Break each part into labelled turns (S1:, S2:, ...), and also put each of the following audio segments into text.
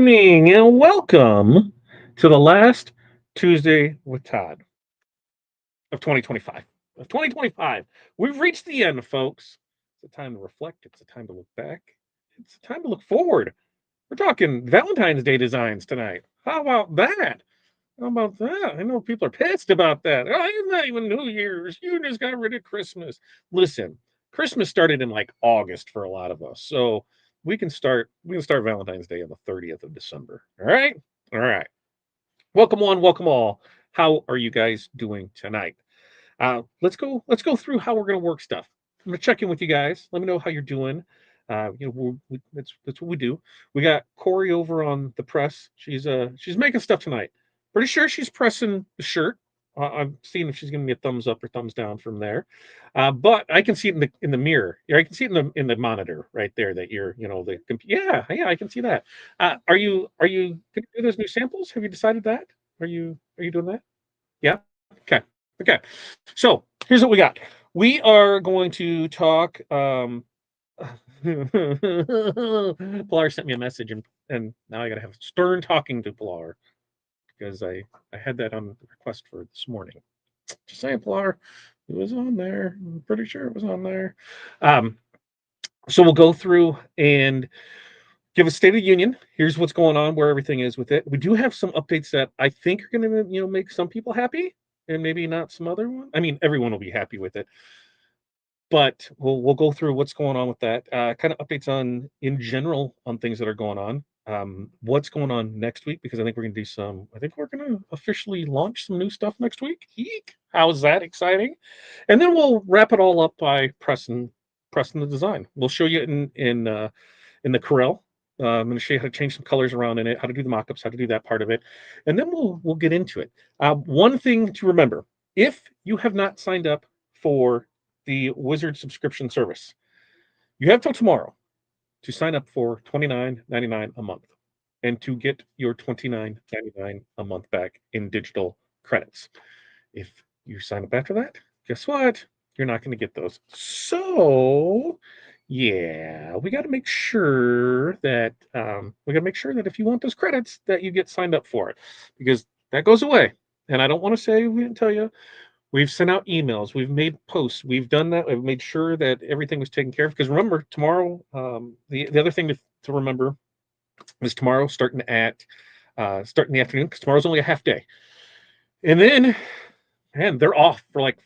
S1: evening and welcome to the last Tuesday with Todd of 2025. Of 2025. We've reached the end, folks. It's a time to reflect. It's a time to look back. It's a time to look forward. We're talking Valentine's Day designs tonight. How about that? How about that? I know people are pissed about that. Oh, it's not even New Year's. You just got rid of Christmas. Listen, Christmas started in like August for a lot of us. So we can start Valentine's Day on the 30th of December. All right? All right. Welcome one, welcome all. How are you guys doing tonight? Let's go through how we're gonna work stuff. I'm gonna check in with you guys. Let me know how you're doing. That's what we do. We got Corey over on the press. She's making stuff tonight. Pretty sure she's pressing the shirt. I'm seeing if she's giving me a thumbs up or thumbs down from there. But I can see it in the mirror. Yeah, I can see it in the monitor right there that yeah, I can see that. Are you gonna do those new samples? Have you decided that? Are you doing that? Yeah. Okay. Okay. So here's what we got. We are going to talk. Pilar sent me a message, and now I got to have stern talking to Pilar because I had that on the request for this morning. Just saying, Pilar, it was on there. I'm pretty sure it was on there. Um, so we'll go through and give a state of the union. Here's what's going on, where everything is with it. We do have some updates that I think are going to, make some people happy, and maybe not some other one. I mean, everyone will be happy with it, but we'll go through what's going on with that. Kind of updates on in general on things that are going on. What's going on next week? Because I think we're going to do some. I think we're going to officially launch some new stuff next week. Eek! How's that exciting? And then we'll wrap it all up by pressing the design. We'll show you in the Corel. I'm going to show you how to change some colors around in it, how to do the mockups, how to do that part of it, and then we'll get into it. One thing to remember: if you have not signed up for the Wizard subscription service, you have till tomorrow to sign up for $29.99 a month and to get your $29.99 a month back in digital credits. If you sign up after that, guess what? You're not going to get those. So, yeah, we got to make sure that if you want those credits, that you get signed up for it, because that goes away. And I don't want to say we didn't tell you. We've sent out emails. We've made posts. We've done that. We've made sure that everything was taken care of. Because remember, tomorrow, the other thing to remember is tomorrow starting in the afternoon, because tomorrow's only a half day. And then, man, they're off for like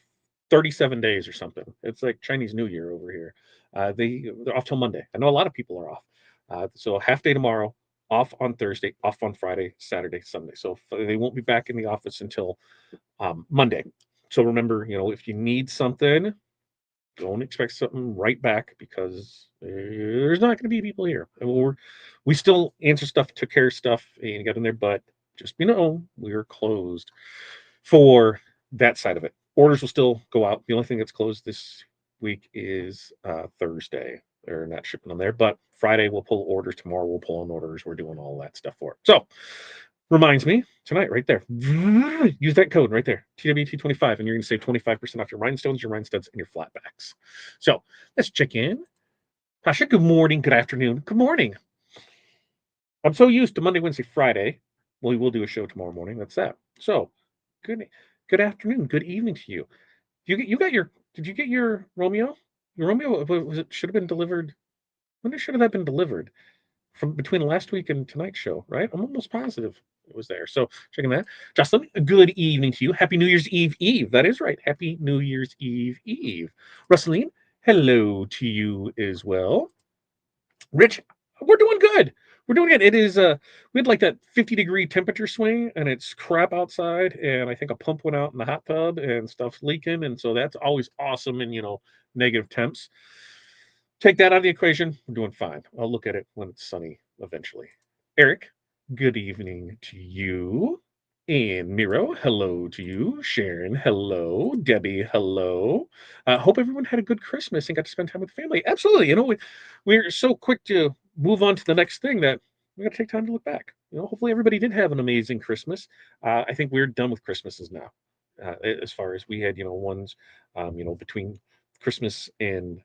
S1: 37 days or something. It's like Chinese New Year over here. They're off till Monday. I know a lot of people are off. So a half day tomorrow, off on Thursday, off on Friday, Saturday, Sunday. So they won't be back in the office until Monday. So remember, if you need something, don't expect something right back, because there's not going to be people here. We still answer stuff, took care of stuff, and got in there, but just we're closed for that side of it. Orders will still go out. The only thing that's closed this week is Thursday. They're not shipping them there, but Friday we'll pull orders. Tomorrow we'll pull on orders. We're doing all that stuff for it. So reminds me tonight, right there. Use that code right there, TWT25, and you're going to save 25% off your Rhinestones, your Rhinestuds, and your flatbacks. So let's check in. Pasha, good morning, good afternoon, good morning. I'm so used to Monday, Wednesday, Friday. Well, we will do a show tomorrow morning. That's that. So good afternoon, good evening to you. Did you get your Romeo? Your Romeo should have been delivered. When should have that been delivered? From between last week and tonight's show, right? I'm almost positive it was there. So checking that. Justin, good evening to you. Happy New Year's Eve Eve. That is right. Happy New Year's Eve Eve. Russeline, hello to you as well. Rich, we're doing good. We're doing it. It is we had like that 50-degree temperature swing, and it's crap outside, and I think a pump went out in the hot tub and stuff's leaking, and so that's always awesome in negative temps. Take that out of the equation. We're doing fine. I'll look at it when it's sunny eventually. Eric, good evening to you. And Miro, hello to you. Sharon, hello. Debbie, hello. Hope everyone had a good Christmas and got to spend time with family. Absolutely. We're so quick to move on to the next thing that we got to take time to look back. Hopefully everybody did have an amazing Christmas. I think we're done with Christmases now. As far as we had, ones, between Christmas and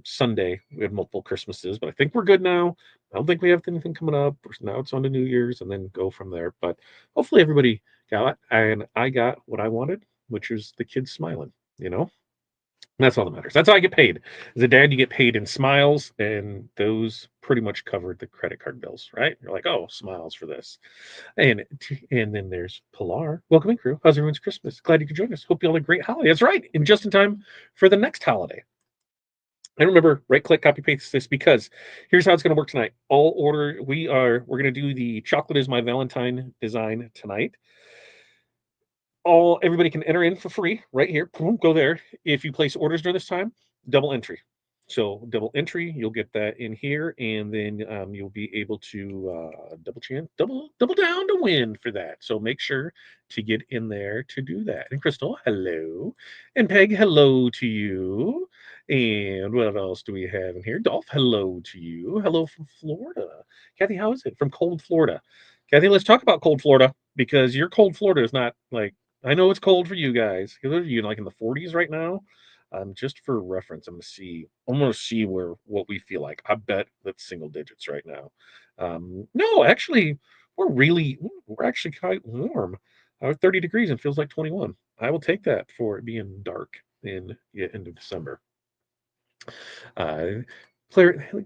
S1: Sunday. We had multiple Christmases, but I think we're good now. I don't think we have anything coming up. Now it's on to New Year's and then go from there. But hopefully everybody got it. And I got what I wanted, which is the kids smiling, you know? That's all that matters. That's how I get paid. As a dad, you get paid in smiles, and those pretty much covered the credit card bills, right? You're like, oh, smiles for this. And then there's Pilar. Welcome in, crew. How's everyone's Christmas? Glad you could join us. Hope you all had a great holiday. That's right. And just in time for the next holiday. And remember, right click, copy paste this because here's how it's going to work tonight. All order, we're going to do the chocolate is my Valentine design tonight. Everybody can enter in for free right here. Boom, go there. If you place orders during this time, double entry. So double entry, you'll get that in here, and then you'll be able to double down to win for that. So make sure to get in there to do that. And Crystal, hello, and Peg, hello to you. And what else do we have in here? Dolph, hello to you. Hello from Florida. Kathy, how is it from cold Florida? Kathy, let's talk about cold Florida because your cold Florida is not like I know it's cold for you guys. You like in the 40s right now. Just for reference, I'm gonna see what we feel like. I bet that's single digits right now. No, actually, we're actually quite warm. 30 degrees and feels like 21. I will take that for it being dark in the end of December. Uh,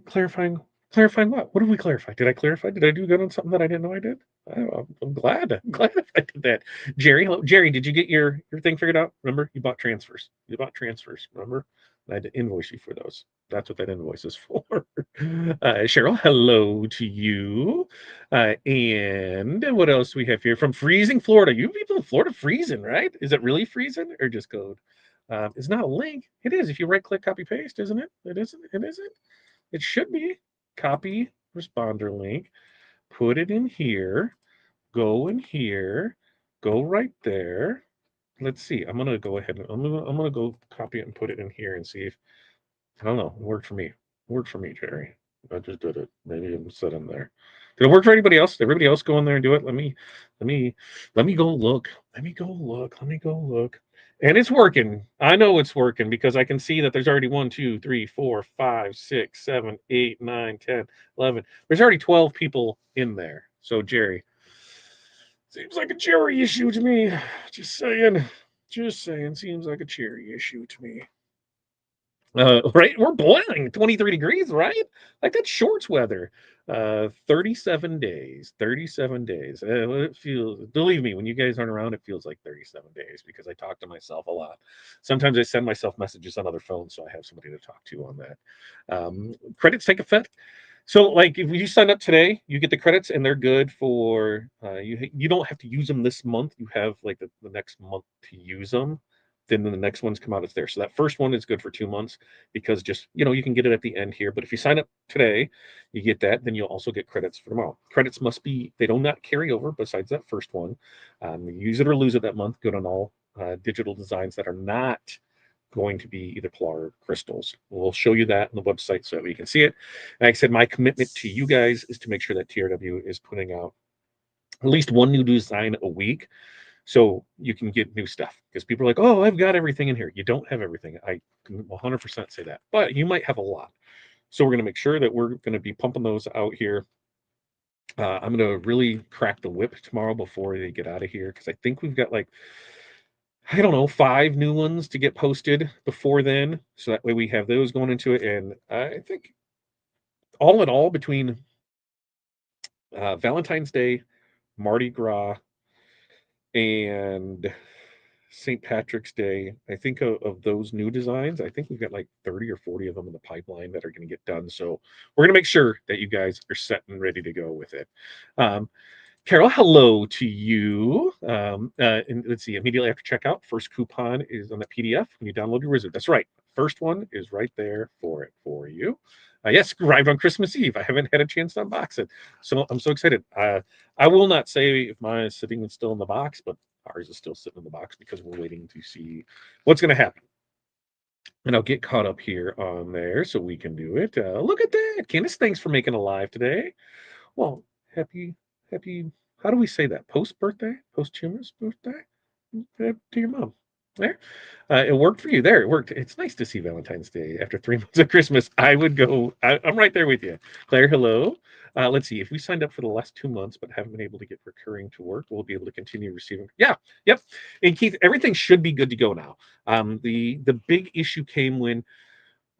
S1: clarifying what? What did we clarify? Did I clarify? Did I do good on something that I didn't know I did? I'm glad. I'm glad I did that. Jerry, hello. Jerry, did you get your thing figured out? Remember, you bought transfers. Remember? I had to invoice you for those. That's what that invoice is for. Cheryl, hello to you. And what else do we have here from freezing Florida? You people in Florida freezing, right? Is it really freezing or just code? It's not a link. It is. If you right click, copy paste, isn't it? It isn't. It isn't. It should be. Copy responder link. Put it in here. Go in here. Go right there. Let's see. I'm gonna go ahead and I'm gonna go copy it and put it in here and see if I don't know. It worked for me. It worked for me, Jerry. I just did it. Maybe I'm set in there. Did it work for anybody else? Did everybody else go in there and do it? Let me let me go look. Let me go look. Let me go look. And it's working. I know it's working because I can see that there's already 1, 2, 3, 4, 5, 6, 7, 8, 9, 10, 11. There's already 12 people in there. So Jerry, seems like a Jerry issue to me. Just saying. Just saying. Seems like a Jerry issue to me. Right, we're boiling 23 degrees, right? Like that's shorts weather. 37 days. 37 days. It feels, believe me, when you guys aren't around, it feels like 37 days because I talk to myself a lot. Sometimes I send myself messages on other phones, so I have somebody to talk to on that. Credits take effect. So, like, if you sign up today, you get the credits, and they're good for you. Don't have to use them this month. You have like the next month to use them. Then the next ones come out, it's there. So that first one is good for 2 months because just you can get it at the end here. But if you sign up today, you get that. Then you'll also get credits for tomorrow. Credits must be they do not carry over besides that first one. Use it or lose it that month. Good on all digital designs that are not going to be either Pilar or crystals. We'll show you that on the website so that we can see it. Like I said, my commitment to you guys is to make sure that TRW is putting out at least one new design a week so you can get new stuff because people are like, oh, I've got everything in here. You don't have everything. I can 100% say that, but you might have a lot. So we're going to make sure that we're going to be pumping those out here. I'm going to really crack the whip tomorrow before they get out of here because I think we've got like I don't know, 5 new ones to get posted before then. So that way we have those going into it. And I think all in all, between Valentine's Day, Mardi Gras, and St. Patrick's Day, I think of those new designs, I think we've got like 30 or 40 of them in the pipeline that are going to get done. So we're going to make sure that you guys are set and ready to go with it. Carol, hello to you. And let's see, immediately after checkout, first coupon is on the PDF when you download your wizard. That's right. First one is right there for you. Yes, arrived on Christmas Eve. I haven't had a chance to unbox it. So I'm so excited. I will not say if mine is sitting and still in the box, but ours is still sitting in the box because we're waiting to see what's going to happen. And I'll get caught up here on there so we can do it. Look at that. Candace, thanks for making a live today. Well, happy, how do we say that? Post birthday? Posthumous birthday? To your mom. There. It worked for you. There, it worked. It's nice to see Valentine's Day after 3 months of Christmas. I would go. I'm right there with you, Claire. Hello. Let's see. If we signed up for the last 2 months but haven't been able to get recurring to work, we'll be able to continue receiving. Yeah. Yep. And Keith, everything should be good to go now. The big issue came when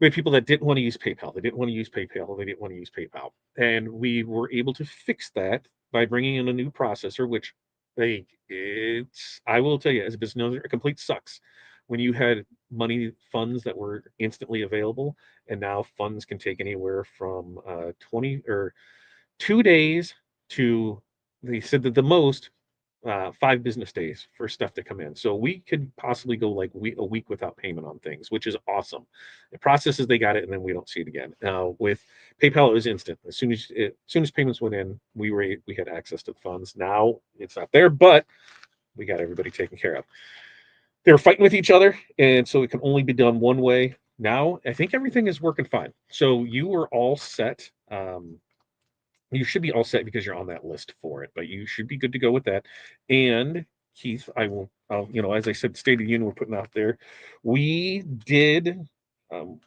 S1: we had people that didn't want to use PayPal. They didn't want to use PayPal. They didn't want to use PayPal, and we were able to fix that by bringing in a new processor, which it's I will tell you as a business owner, it complete sucks when you had money funds that were instantly available, and now funds can take anywhere from 20 or 2 days to they said that the most 5 business days for stuff to come in. So we could possibly go like a week without payment on things, which is awesome. It processes, they got it, and then we don't see it again. Now with PayPal, it was instant. As soon as payments went in, we had access to the funds. Now it's not there, but we got everybody taken care of. They were fighting with each other, and so it can only be done one way. Now I think everything is working fine. So you were all set. You should be all set because you're on that list for it, but you should be good to go with that. And Keith, as I said, State of the Union we're putting out there. We did, um,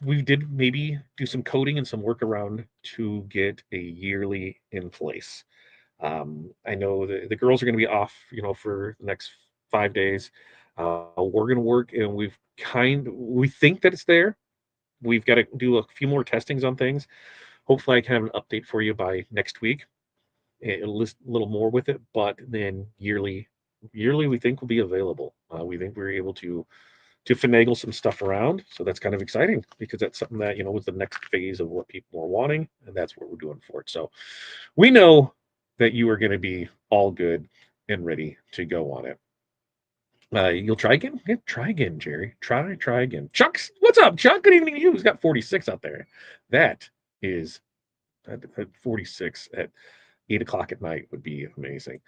S1: we did maybe do some coding and some workaround to get a yearly in place. I know the girls are going to be off, for the next 5 days. We're going to work, and we think that it's there. We've got to do a few more testings on things. Hopefully, I can have an update for you by next week. It'll list a little more with it, but then yearly we think will be available. We think we're able to finagle some stuff around, so that's kind of exciting because that's something that was the next phase of what people are wanting, and that's what we're doing for it. So we know that you are going to be all good and ready to go on it. You'll try again? Yeah, try again, Jerry. Try again. Chuck's, what's up, Chuck? Good evening to you. Who's got 46 out there? That is at 46 at 8 o'clock at night would be amazing.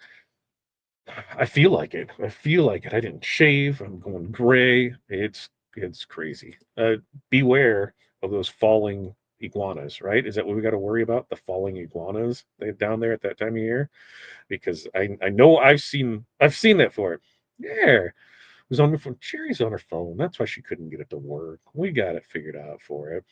S1: I feel like it. I feel like it. I didn't shave. I'm going gray. It's crazy. Beware of those falling iguanas, right? Is that what we got to worry about? The falling iguanas down there at that time of year? Because I know I've seen that for it. Yeah. Was on her phone. Cherry's on her phone. That's why she couldn't get it to work. We got it figured out for it.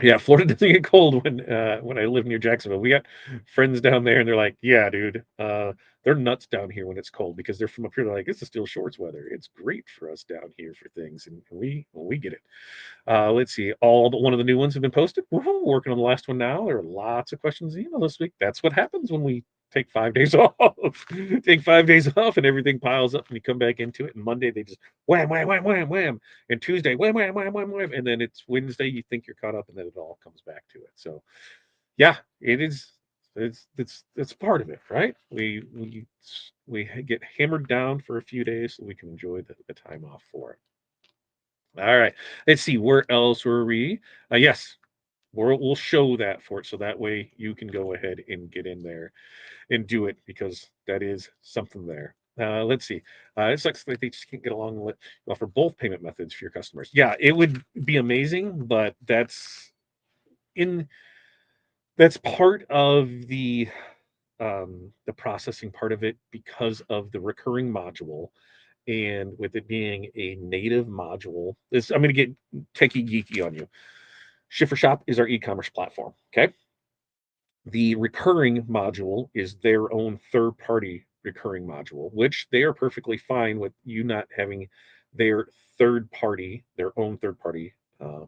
S1: Yeah, Florida doesn't get cold when I live near Jacksonville. We got friends down there, and they're like, "Yeah, dude, they're nuts down here when it's cold because they're from up here. They're like, this is still shorts weather. It's great for us down here for things, and we get it." Let's see. All but one of the new ones have been posted. Woohoo, working on the last one now. There are lots of questions in email this week. That's what happens when we take 5 days off. Take 5 days off, and everything piles up, and you come back into it. And Monday they just wham, wham, wham, wham, wham, and Tuesday wham, wham, wham, wham, wham, and then it's Wednesday. You think you're caught up, and then it all comes back to it. So yeah, it is. It's part of it, right? We get hammered down for a few days so we can enjoy the time off for it. All right. Let's see. Where else were we? Yes, we'll show that for it, so that way you can go ahead and get in there and do it because that is something there. Let's see. It sucks that they just can't get along with offer both payment methods for your customers. Yeah, it would be amazing, but in that's part of the processing part of it because of the recurring module, and with it being a native module. This I'm going to get techie geeky on you. Ship for Shop is our e-commerce platform. Okay, the recurring module is their own third-party recurring module, which they are perfectly fine with you not having their own third-party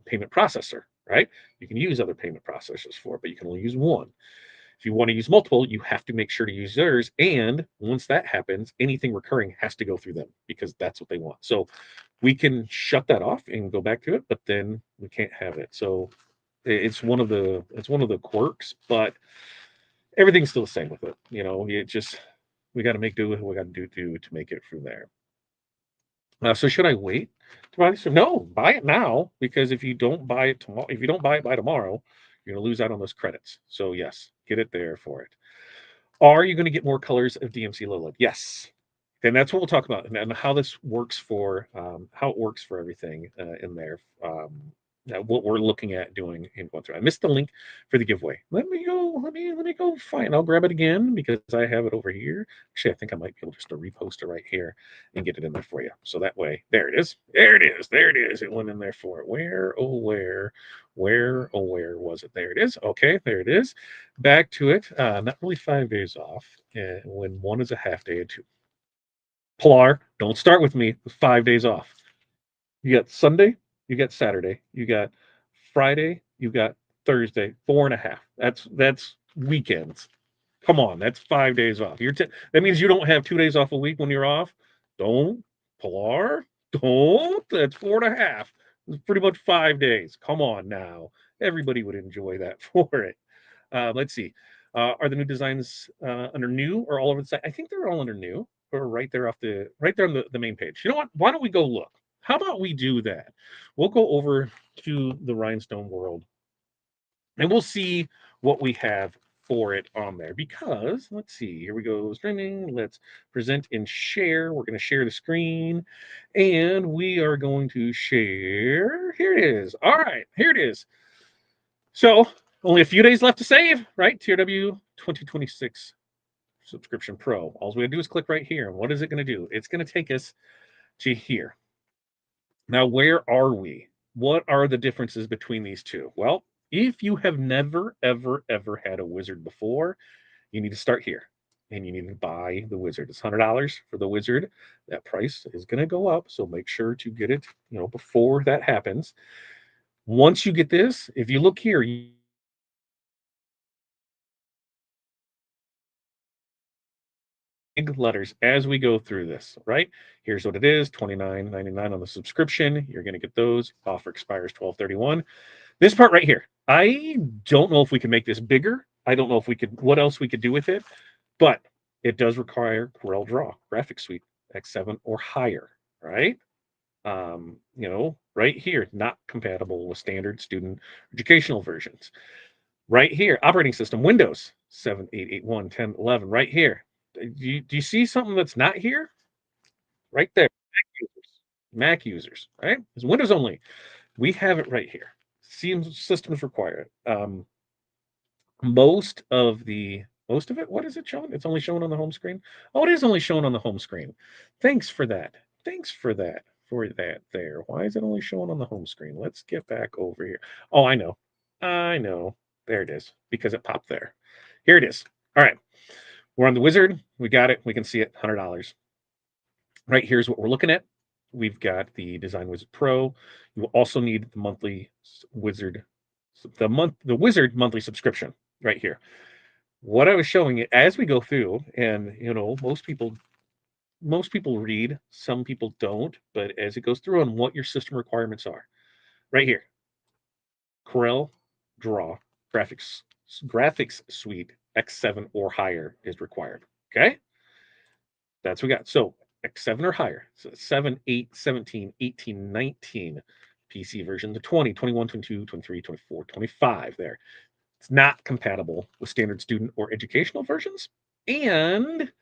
S1: payment processor. Right? You can use other payment processors for it, but you can only use one. If you want to use multiple, you have to make sure to use theirs. And once that happens, anything recurring has to go through them because that's what they want. So we can shut that off and go back to it, but then we can't have it. So it's one of the quirks, but everything's still the same with it. We got to make do with what we got to do to make it from there. So should I wait to buy this? No, buy it now because if you don't buy it tomorrow, if you don't buy it by tomorrow, you're going to lose out on those credits. So yes, get it there for it. Are you going to get more colors of DMC logo? Yes. And that's what we'll talk about and how this works for how it works for everything in there. what we're looking at doing in going through. I missed the link for the giveaway. Let me go. Let me go find. I'll grab it again because I have it over here. Actually, I think I might be able just to repost it right here and get it in there for you. So that way, there it is. There it is. There it is. It went in there for it. Where was it? There it is. Okay, there it is. Back to it. Not really 5 days off. When one is a half day and two. Pilar, don't start with me with 5 days off. You got Sunday, you got Saturday, you got Friday, you got Thursday, 4.5. That's weekends. Come on, that's 5 days off. That means you don't have 2 days off a week when you're off. Don't, Pilar, don't. That's 4.5. It's pretty much 5 days. Come on now. Everybody would enjoy that for it. Let's see. Are the new designs under new or all over the site? I think they're all under new or right there right there on the main page. You know what? Why don't we go look? How about we do that? We'll go over to the Rhinestone world and we'll see what we have for it on there because let's see, here we go, streaming. Let's present and share. We're going to share the screen and we are going to share. Here it is. All right, here it is. So only a few days left to save, right? TRW 2026 subscription pro. All we gotta do is click right here. And what is it going to do? It's going to take us to here. Now, where are we? What are the differences between these two? Well, if you have never, ever, ever had a wizard before, you need to start here and you need to buy the wizard. It's $100 for the wizard. That price is going to go up. So make sure to get it, before that happens. Once you get this, if you look here, big letters as we go through this, right? Here's what it is, $29.99 on the subscription. You're going to get those. Offer expires 12/31. This part right here, I don't know if we can make this bigger. I don't know if we could, what else we could do with it, but it does require CorelDRAW graphics suite X7 or higher, right? Right here, not compatible with standard student educational versions. Right here, operating system, Windows 7, 8, 8, 1, 10, 11, right here. Do you see something that's not here? Right there. Mac users, right? It's Windows only. We have it right here. Systems require it. Most of it, what is it showing? It's only showing on the home screen. Oh, it is only showing on the home screen. Thanks for that. There. Why is it only showing on the home screen? Let's get back over here. Oh, I know. There it is because it popped there. Here it is. All right. We're on the wizard. We got it. We can see it. $100. Right here's what we're looking at. We've got the Design Wizard Pro. You will also need the monthly wizard, the wizard monthly subscription right here. What I was showing you as we go through, and most people read, some people don't, but as it goes through on what your system requirements are, right here, Corel Draw graphics suite X7 or higher is required. Okay, that's what we got. So X7 or higher. So 7, 8, 17, 18, 19 PC version, the 20, 21, 22, 23, 24, 25 there. It's not compatible with standard student or educational versions. And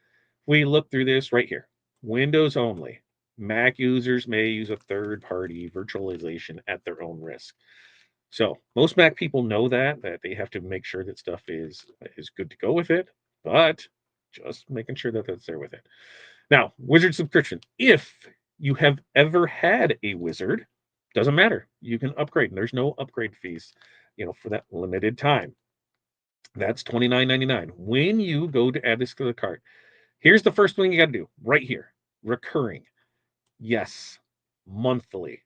S1: we look through this right here. Windows only. Mac users may use a third-party virtualization at their own risk. So most Mac people know that they have to make sure that stuff is good to go with it, but just making sure that that's there with it. Now, wizard subscription. If you have ever had a wizard, doesn't matter. You can upgrade. And there's no upgrade fees, for that limited time. That's $29.99. When you go to add this to the cart, here's the first thing you got to do right here. Recurring. Yes. Monthly.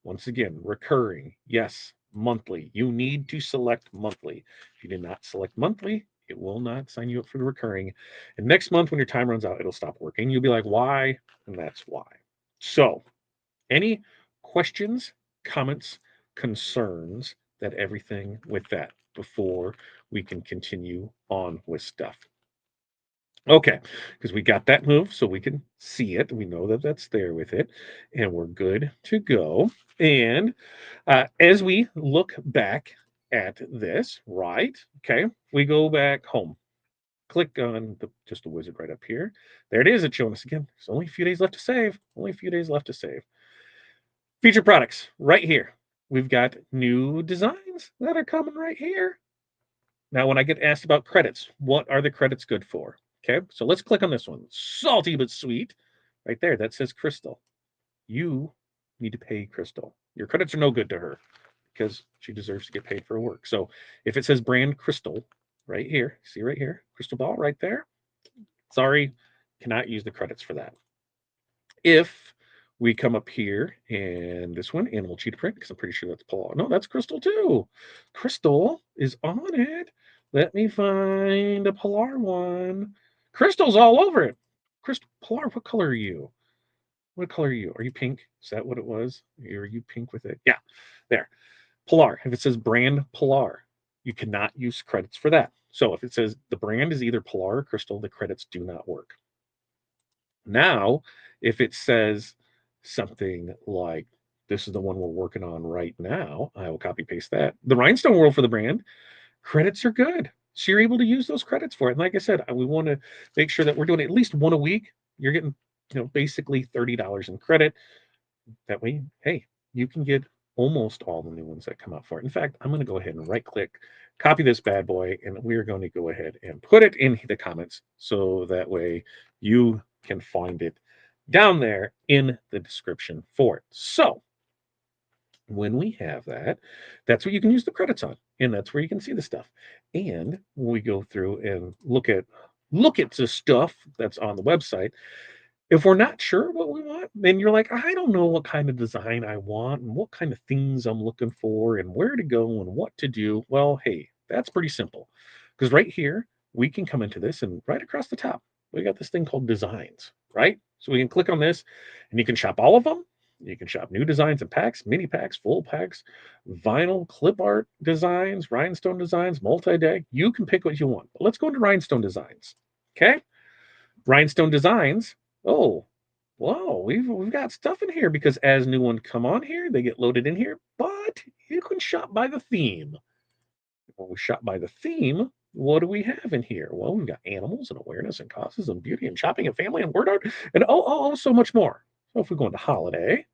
S1: Once again, recurring. Yes. Monthly. You need to select monthly. If you did not select monthly, it will not sign you up for the recurring. And next month, when your time runs out, it'll stop working. You'll be like, why? And that's why. So, any questions, comments, concerns, that everything with that before we can continue on with stuff? Okay, because we got that move so we can see it. We know that that's there with it, and we're good to go. And as we look back at this, right? Okay, we go back home. Click on just the wizard right up here. There it is. It's showing us again. There's only a few days left to save. Only a few days left to save. Featured products right here. we've got new designs that are coming right here. Now, when I get asked about credits, what are the credits good for? Okay, so let's click on this one. Salty but sweet. Right there, that says Crystal. You need to pay Crystal. Your credits are no good to her because she deserves to get paid for her work. So if it says brand Crystal right here, see right here, Crystal Ball right there, sorry, cannot use the credits for that. If we come up here and this one, animal cheetah print, because I'm pretty sure that's Paul. No, that's Crystal too. Crystal is on it. Let me find a Polar one. Crystal's all over it. Crystal Polar, what color are you? What color are you? Are you pink? Is that what it was? Are you pink with it? Yeah, there. Polar. If it says brand Polar, you cannot use credits for that. So if it says the brand is either Polar or Crystal, the credits do not work. Now, if it says something like this is the one we're working on right now, I will copy paste that. The Rhinestone World for the brand, credits are good. So you're able to use those credits for it. And like I said, we want to make sure that we're doing at least one a week. You're getting, basically $30 in credit. That way, hey, you can get almost all the new ones that come out for it. In fact, I'm going to go ahead and right click, copy this bad boy, and we're going to go ahead and put it in the comments so that way you can find it down there in the description for it. So when we have that, that's what you can use the credits on, and that's where you can see the stuff. And when we go through and look at the stuff that's on the website, if we're not sure what we want, then you're like, I don't know what kind of design I want and what kind of things I'm looking for and where to go and what to do. Well, hey, that's pretty simple. Because right here, we can come into this and right across the top, we got this thing called designs, right? So we can click on this and you can shop all of them. You can shop new designs and packs, mini packs, full packs, vinyl, clip art designs, rhinestone designs, multi-day. You can pick what you want. But let's go into rhinestone designs. Okay? Rhinestone designs. Oh, wow, we've got stuff in here because as new ones come on here, they get loaded in here, but you can shop by the theme. When we shop by the theme, what do we have in here? Well, we've got animals and awareness and causes and beauty and shopping and family and word art and so much more. So if we go into holiday,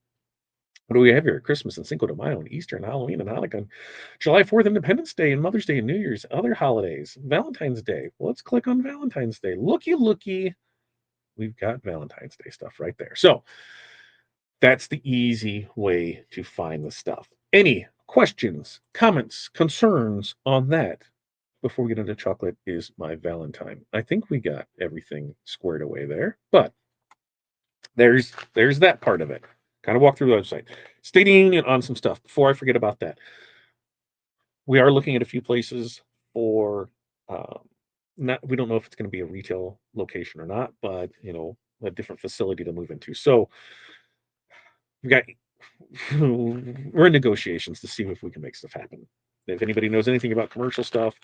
S1: what do we have here? Christmas and Cinco de Mayo and Easter and Halloween and Hanukkah, and July 4th, Independence Day and Mother's Day and New Year's, other holidays, Valentine's Day. Well, let's click on Valentine's Day. Looky, looky, we've got Valentine's Day stuff right there. So that's the easy way to find the stuff. Any questions, comments, concerns on that before we get into chocolate is my Valentine. I think we got everything squared away there, but there's that part of it. Kind of walk through the website. Stating on some stuff before I forget about that. We are looking at a few places for not we don't know if it's going to be a retail location or not, but a different facility to move into. So we got we're in negotiations to see if we can make stuff happen. If anybody knows anything about commercial stuff,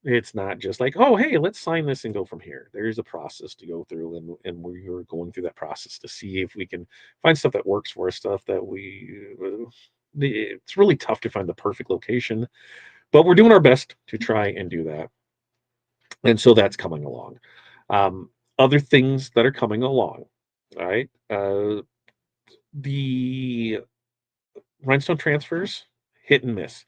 S1: it's not just like, oh, hey, let's sign this and go from here. There's a process to go through, and we're going through that process to see if we can find stuff that works for us, stuff that it's really tough to find the perfect location, but we're doing our best to try and do that. And so that's coming along. Other things that are coming along, all right? The Rhinestone transfers, hit and miss,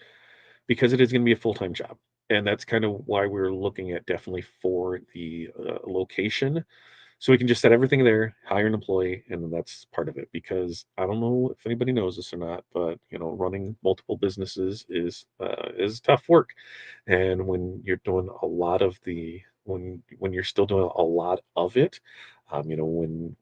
S1: because it is going to be a full-time job. And that's kind of why we're looking at definitely for the location. So we can just set everything there, hire an employee, and that's part of it. Because I don't know if anybody knows this or not, but running multiple businesses is tough work. And when you're doing a lot of when you're still doing a lot of it, when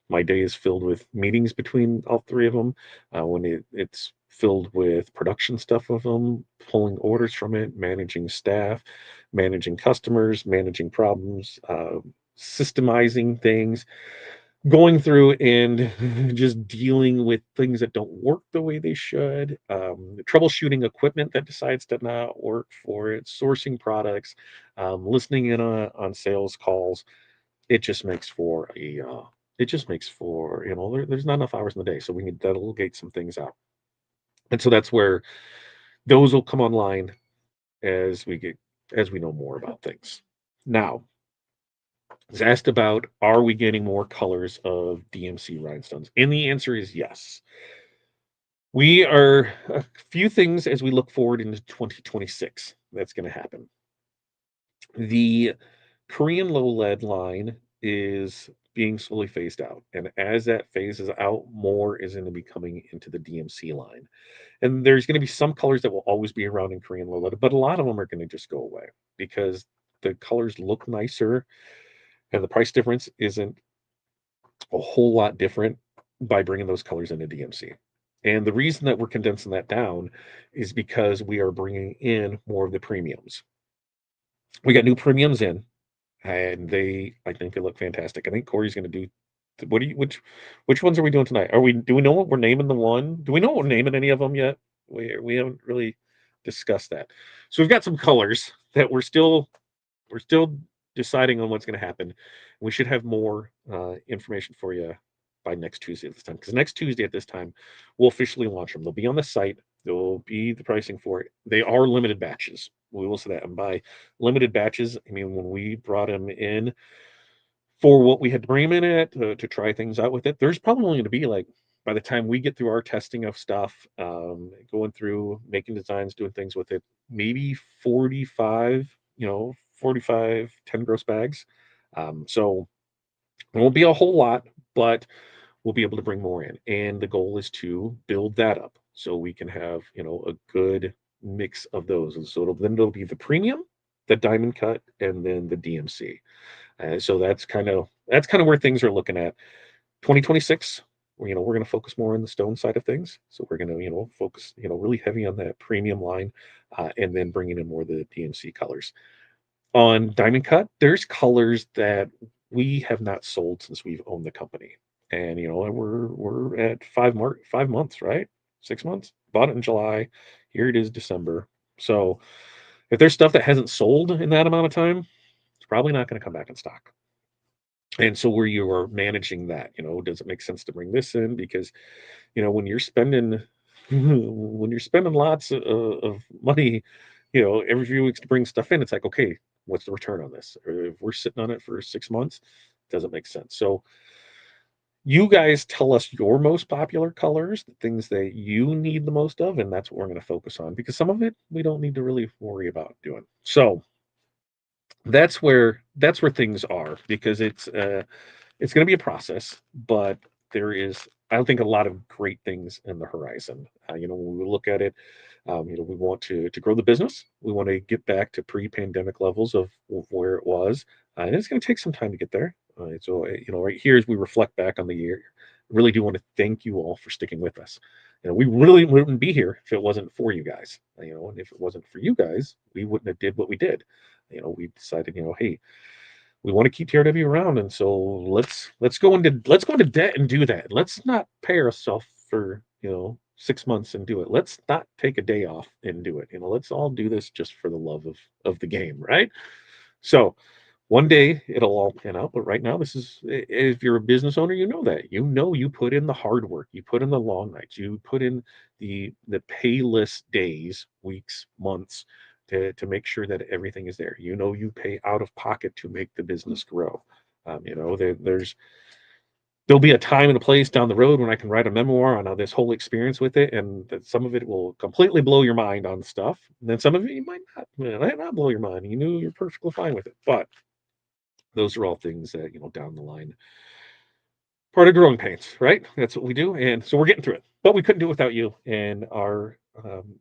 S1: my day is filled with meetings between all three of them, when it's filled with production stuff of them, pulling orders from it, managing staff, managing customers, managing problems, systemizing things, going through and just dealing with things that don't work the way they should, troubleshooting equipment that decides to not work for it, sourcing products, listening in on sales calls. It just makes for there's not enough hours in the day, so we need to delegate some things out. And so that's where those will come online as we know more about things. Now, was asked about, are we getting more colors of DMC rhinestones? And the answer is yes. We are a few things as we look forward into 2026 that's going to happen. The Korean low lead line is being slowly phased out. And as that phases out, more is going to be coming into the DMC line. And there's going to be some colors that will always be around in Korean low lead, but a lot of them are going to just go away because the colors look nicer and the price difference isn't a whole lot different by bringing those colors into DMC. And the reason that we're condensing that down is because we are bringing in more of the premiums. We got new premiums in, and I think they look fantastic. I think Corey's going to do. What do you which ones are we doing tonight? Do we know what we're naming the one? Do we know what we're naming any of them yet? We haven't really discussed that. So we've got some colors that we're still deciding on what's going to happen. We should have more information for you by next Tuesday at this time. Because next Tuesday at this time, we'll officially launch them. They'll be on the site. There will be the pricing for it. They are limited batches. We will say that. And by limited batches, I mean when we brought them in for what we had to bring them in at to try things out with it, there's probably only going to be like by the time we get through our testing of stuff, going through making designs, doing things with it, maybe 45, 45 10 gross bags. So it won't be a whole lot, but we'll be able to bring more in. And the goal is to build that up so we can have, a good mix of those. And so it'll be the premium, the diamond cut, and then the DMC. So that's kind of where things are looking at. 2026, we're going to focus more on the stone side of things. So we're going to focus really heavy on that premium line, and then bringing in more of the DMC colors. On Diamond Cut, there's colors that we have not sold since we've owned the company, and we're at 5 months, right? 6 months. Bought it in July. Here it is December. So if there's stuff that hasn't sold in that amount of time, it's probably not going to come back in stock. And so where you are managing that, does it make sense to bring this in? Because when you're spending when you're spending lots of money, every few weeks to bring stuff in, it's like, okay, what's the return on this? Or if we're sitting on it for 6 months, doesn't make sense. So you guys tell us your most popular colors, the things that you need the most of, and that's what we're going to focus on because some of it we don't need to really worry about doing. So that's where things are because it's going to be a process, but there is, I think, a lot of great things in the horizon. When we look at it, we want to grow the business. We want to get back to pre-pandemic levels of where it was, and it's going to take some time to get there. Right here as we reflect back on the year, I really do want to thank you all for sticking with us. We really wouldn't be here if it wasn't for you guys. And if it wasn't for you guys, we wouldn't have did what we did. We decided, hey, we want to keep TRW around, and so let's go into debt and do that. Let's not pay ourselves for 6 months and do it. Let's not take a day off and do it. Let's all do this just for the love of the game, right? So one day it'll all pan out, but right now this is, if you're a business owner, that you put in the hard work, you put in the long nights, you put in the payless days, weeks, months to make sure that everything is there. You pay out of pocket to make the business grow. There'll be a time and a place down the road when I can write a memoir on this whole experience with it, and that some of it will completely blow your mind on stuff. And then some of it you might not blow your mind. You knew you're perfectly fine with it, but those are all things that down the line, part of growing pains, right? That's what we do, and so we're getting through it. But we couldn't do it without you. And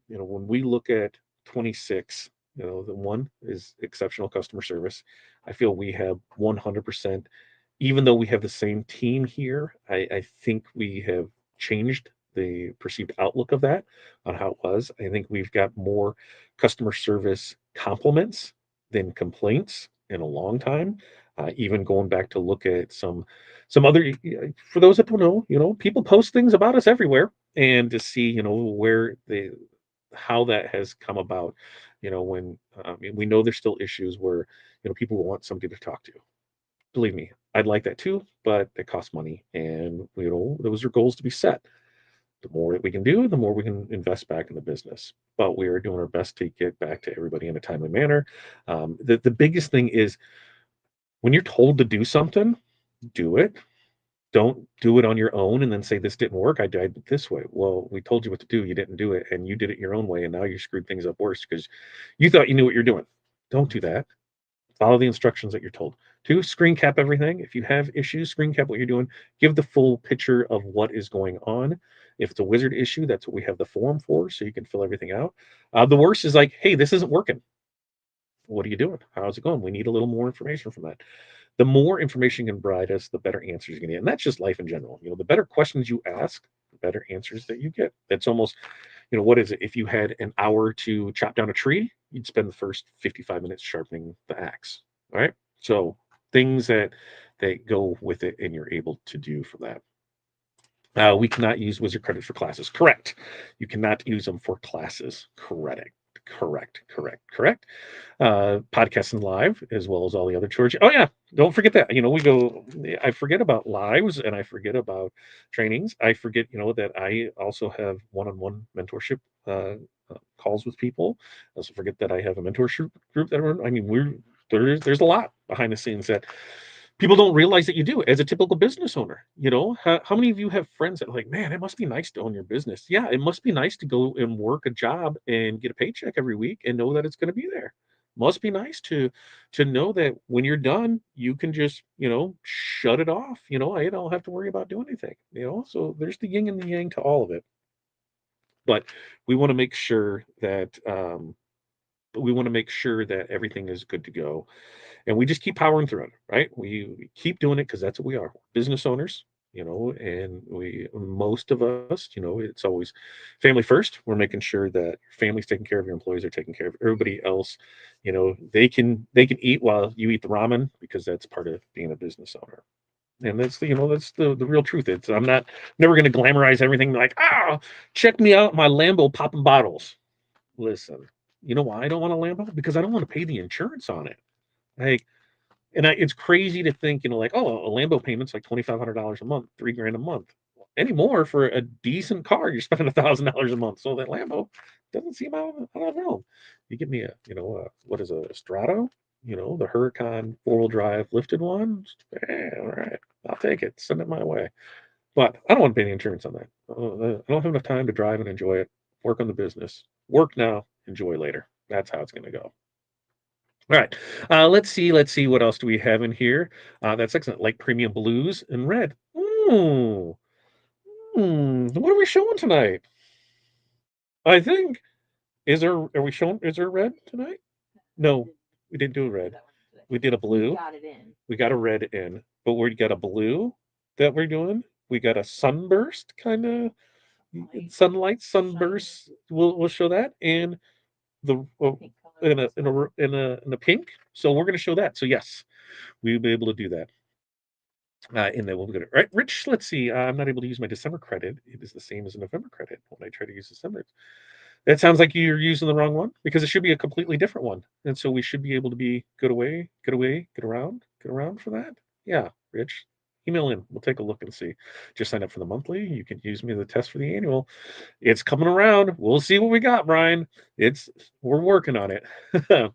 S1: when we look at 26, the one is exceptional customer service. I feel we have 100%. Even though we have the same team here, I think we have changed the perceived outlook of that on how it was. I think we've got more customer service compliments than complaints in a long time. Even going back to look at some other, for those that don't know, people post things about us everywhere, and to see where they how that has come about. When we know there's still issues where people want somebody to talk to. Believe me, I'd like that too, but it costs money, and those are goals to be set. The more that we can do, the more we can invest back in the business. But we are doing our best to get back to everybody in a timely manner. The biggest thing is when you're told to do something, do it. Don't do it on your own and then say, "This didn't work, I tried it this way." Well, we told you what to do, you didn't do it, and you did it your own way, and now you screwed things up worse because you thought you knew what you're doing. Don't do that. Follow the instructions that you're told. 2, screen cap everything. If you have issues, screen cap what you're doing. Give the full picture of what is going on. If it's a wizard issue, that's what we have the form for, so you can fill everything out. The worst is like, "Hey, this isn't working. What are you doing? How's it going? We need a little more information from that." The more information you can provide us, the better answers you're gonna get, and that's just life in general. The better questions you ask, the better answers that you get. That's almost, what is it? If you had an hour to chop down a tree, you'd spend the first 55 minutes sharpening the axe. All right. So things that go with it, and you're able to do for that. We cannot use wizard credits for classes. Correct. You cannot use them for classes. Correct. Correct. Correct. Correct. Podcasting live as well as all the other chores. Oh yeah, don't forget that. We go. I forget about lives and I forget about trainings. I forget, that I also have one-on-one mentorship calls with people. I also forget that I have a mentorship group that I mean, there's a lot behind the scenes that people don't realize that you do as a typical business owner. How many of you have friends that are like, man, it must be nice to own your business? Yeah, it must be nice to go and work a job and get a paycheck every week and know that it's going to be there. Must be nice to know that when you're done, you can just, shut it off. I don't have to worry about doing anything. So there's the yin and the yang to all of it. But we want to make sure that everything is good to go, and we just keep powering through it, right? We keep doing it because that's what we are, business owners. And most of us, it's always family first. We're making sure that your family's taken care of, your employees are taken care of, everybody else, they can eat while you eat the ramen, because that's part of being a business owner. And that's the real truth. I'm not never going to glamorize everything like, check me out, my Lambo popping bottles. Listen, you know why I don't want a Lambo? Because I don't want to pay the insurance on it. Like, it's crazy to think, like, oh, a Lambo payment's like $2,500 a month, 3 grand a month. Anymore for a decent car, you're spending $1,000 a month. So that Lambo doesn't seem out of realm. You give me what is a Strato? The Huracan 4-wheel drive lifted one. All right, I'll take it. Send it my way. But I don't want to pay the insurance on that. I don't have enough time to drive and enjoy it. Work on the business. Work now, enjoy later. That's how it's going to go. All right. Let's see. What else do we have in here? That's excellent. Like premium blues and red. Ooh. What are we showing tonight? I think are we showing is there red tonight? No, we didn't do a red. We did a blue. We got a red in, but we got a blue that we're doing. We got a sunburst kind of sunlight sunburst. We'll show that, and the in a pink. So we're going to show that. So yes, we'll be able to do that. And then we'll get it right. Rich, let's see. I'm not able to use my December credit. It is the same as a November credit when I try to use December. That sounds like you're using the wrong one, because it should be a completely different one. And so we should be able to be get around for that. Yeah, Rich, email in. We'll take a look and see. Just sign up for the monthly. You can use me the test for the annual. It's coming around. We'll see what we got, Brian. We're working on it. It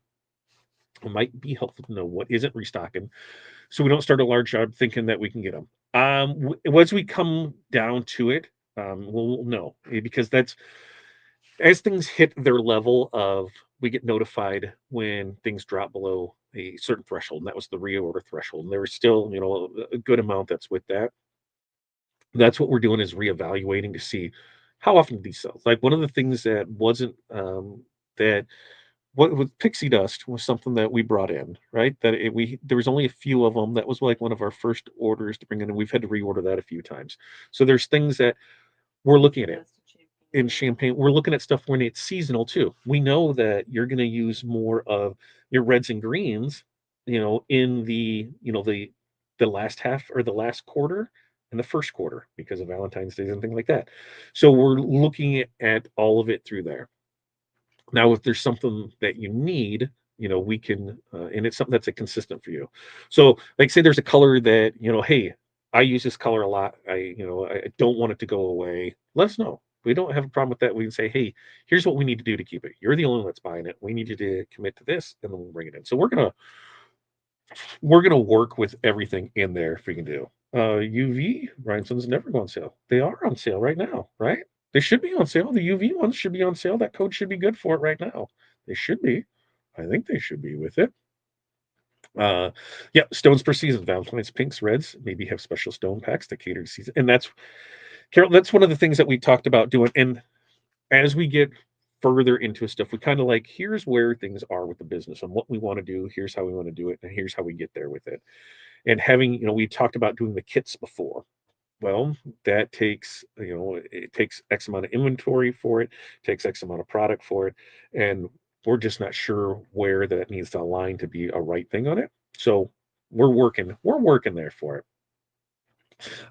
S1: might be helpful to know what isn't restocking, so we don't start a large job thinking that we can get them. Once we come down to it, we'll know, because that's as things hit their level of, we get notified when things drop below a certain threshold, and that was the reorder threshold. And there was still, a good amount that's with that. That's what we're doing, is reevaluating to see how often do these sell. Like, one of the things that wasn't that what with pixie dust was something that we brought in, right? There was only a few of them. That was like one of our first orders to bring in, and we've had to reorder that a few times. So there's things that we're looking at it in champagne. We're looking at stuff when it's seasonal too. We know that you're going to use more of your reds and greens, in the last half or the last quarter and the first quarter, because of Valentine's Days and things like that. So we're looking at all of it through there. Now, if there's something that you need, we can, and it's something that's consistent for you. So, like, say there's a color that, hey, I use this color a lot. I don't want it to go away. Let us know. We don't have a problem with that. We can say, hey, here's what we need to do to keep it. You're the only one that's buying it. We need you to commit to this, and then we'll bring it in. So we're gonna work with everything in there if we can do. UV rhinestones never go on sale. They are on sale right now, right? They should be on sale. The UV ones should be on sale. That code should be good for it right now. They should be. I think they should be with it. Uh, yeah, stones per season, Valentines, pinks, reds, maybe have special stone packs to cater to season. And that's, Carol, that's one of the things that we talked about doing. And as we get further into stuff, we kind of like, here's where things are with the business and what we want to do. Here's how we want to do it. And here's how we get there with it. And having, we talked about doing the kits before. Well, that takes, it takes X amount of inventory for it, takes X amount of product for it. And we're just not sure where that needs to align to be a right thing on it. So we're working there for it.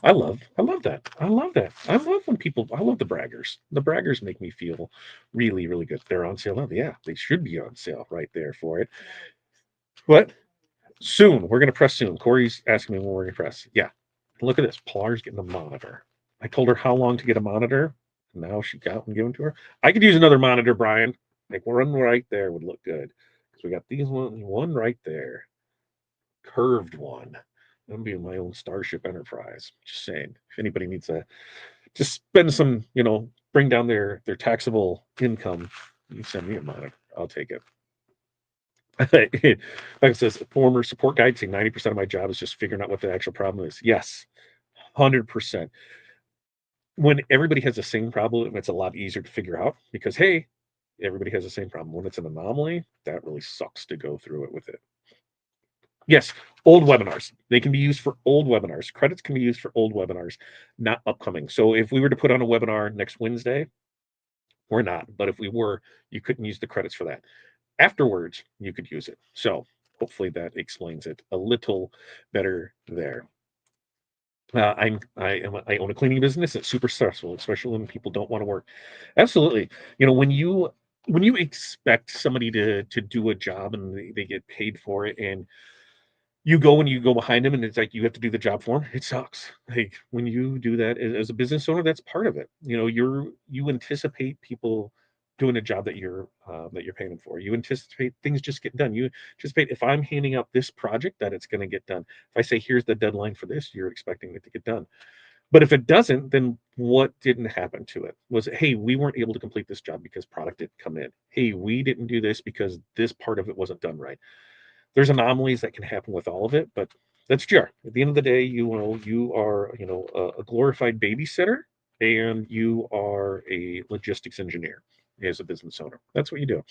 S1: I love that. I love that. I love the braggers. The braggers make me feel really, really good. They're on sale now. Yeah, they should be on sale right there for it. But soon, we're going to press soon. Corey's asking me when we're going to press. Yeah. Look at this. Pilar's getting a monitor. I told her how long to get a monitor. Now she got one given to her. I could use another monitor, Brian. Like one right there would look good. Because we got these one right there. Curved one. I'm being my own Starship Enterprise. Just saying. If anybody needs a just spend some, bring down their taxable income, you send me a monitor. I'll take it. Like it says, former support guide saying 90% of my job is just figuring out what the actual problem is. Yes, 100%. When everybody has the same problem, it's a lot easier to figure out because, hey, everybody has the same problem. When it's an anomaly, that really sucks to go through it with it. Yes, old webinars. They can be used for old webinars. Credits can be used for old webinars, not upcoming. So if we were to put on a webinar next Wednesday, we're not. But if we were, you couldn't use the credits for that. Afterwards, you could use it. So hopefully that explains it a little better there. I own a cleaning business. It's super stressful, especially when people don't want to work. Absolutely. When you expect somebody to do a job and they get paid for it, and you go behind them and it's like you have to do the job for them, it sucks. Like when you do that as a business owner, that's part of it. You anticipate people doing a job that you're paying them for. You anticipate things just get done. You anticipate if I'm handing out this project that it's going to get done. If I say here's the deadline for this, you're expecting it to get done. But if it doesn't, then what didn't happen to it? Was it, hey, we weren't able to complete this job because product didn't come in. Hey, we didn't do this because this part of it wasn't done right. There's anomalies that can happen with all of it, but that's GR. At the end of the day, you are a glorified babysitter, and you are a logistics engineer as a business owner. That's what you do.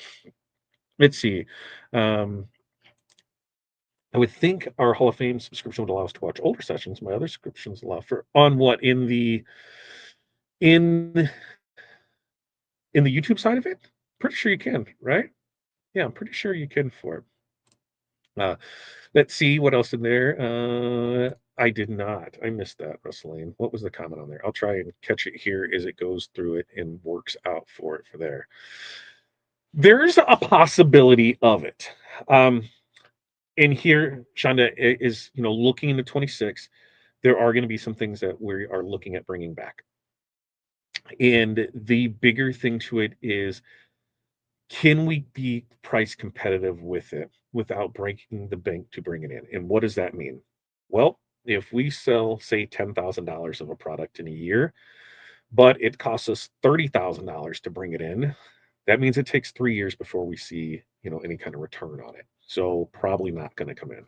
S1: Let's see. Um, I would think our Hall of Fame subscription would allow us to watch older sessions. My other subscriptions allow for on what in in the YouTube side of it. Pretty sure you can, right? Yeah, I'm pretty sure you can for it. Uh, let's see what else in there. I did not. I missed that, Russell. What was the comment on there? I'll try and catch it here as it goes through it and works out for it for there. There's a possibility of it. And here, Shonda is, looking into 26. There are going to be some things that we are looking at bringing back. And the bigger thing to it is, can we be price competitive with it without breaking the bank to bring it in? And what does that mean? Well, if we sell, say, $10,000 of a product in a year, but it costs us $30,000 to bring it in, that means it takes 3 years before we see, any kind of return on it. So probably not going to come in.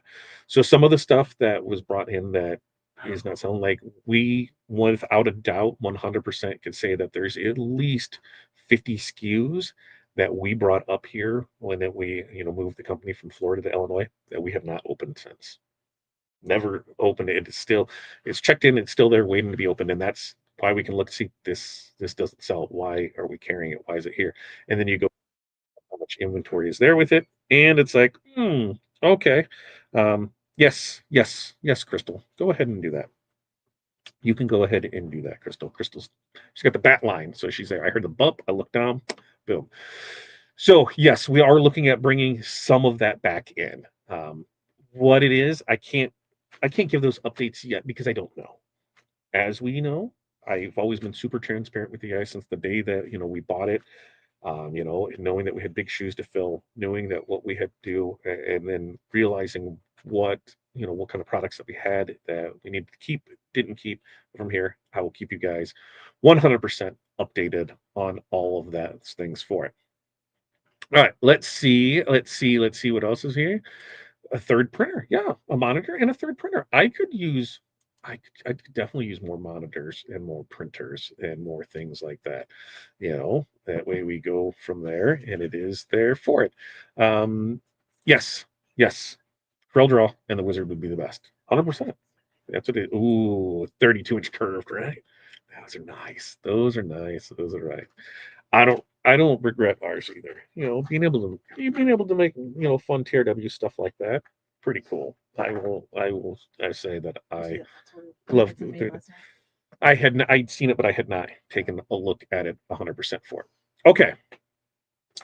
S1: So some of the stuff that was brought in that is not selling, like we, without a doubt, 100% could say that there's at least 50 SKUs that we brought up here when we, moved the company from Florida to Illinois that we have not opened since. Never opened it. It's checked in. It's still there waiting to be opened. And that's why we can look, see this doesn't sell. Why are we carrying it? Why is it here? And then you go, how much inventory is there with it? And it's like, okay. Yes, Crystal. Go ahead and do that. You can go ahead and do that, Crystal. She's got the bat line. So she's there. I heard the bump. I looked down. Boom. So yes, we are looking at bringing some of that back in. What it is, I can't give those updates yet because I don't know. As we know, I've always been super transparent with you guys since the day that we bought it. Knowing that we had big shoes to fill, knowing that what we had to do, and then realizing what what kind of products that we had that we needed to keep, didn't keep. From here, I will keep you guys 100% updated on all of that things for it. All right, let's see what else is here. A third printer, yeah, a monitor and a third printer. I could definitely use more monitors and more printers and more things like that. That way we go from there, and it is there for it. Yes, yes, Corel Draw and the Wizard would be the best, 100%. That's what it. Ooh, 32-inch curved, right? Those are nice. Those are nice. Those are right. I don't regret ours either. Being able to make fun TRW stuff like that, pretty cool. I say that I love. I'd seen it, but I had not taken a look at it 100% for it. Okay,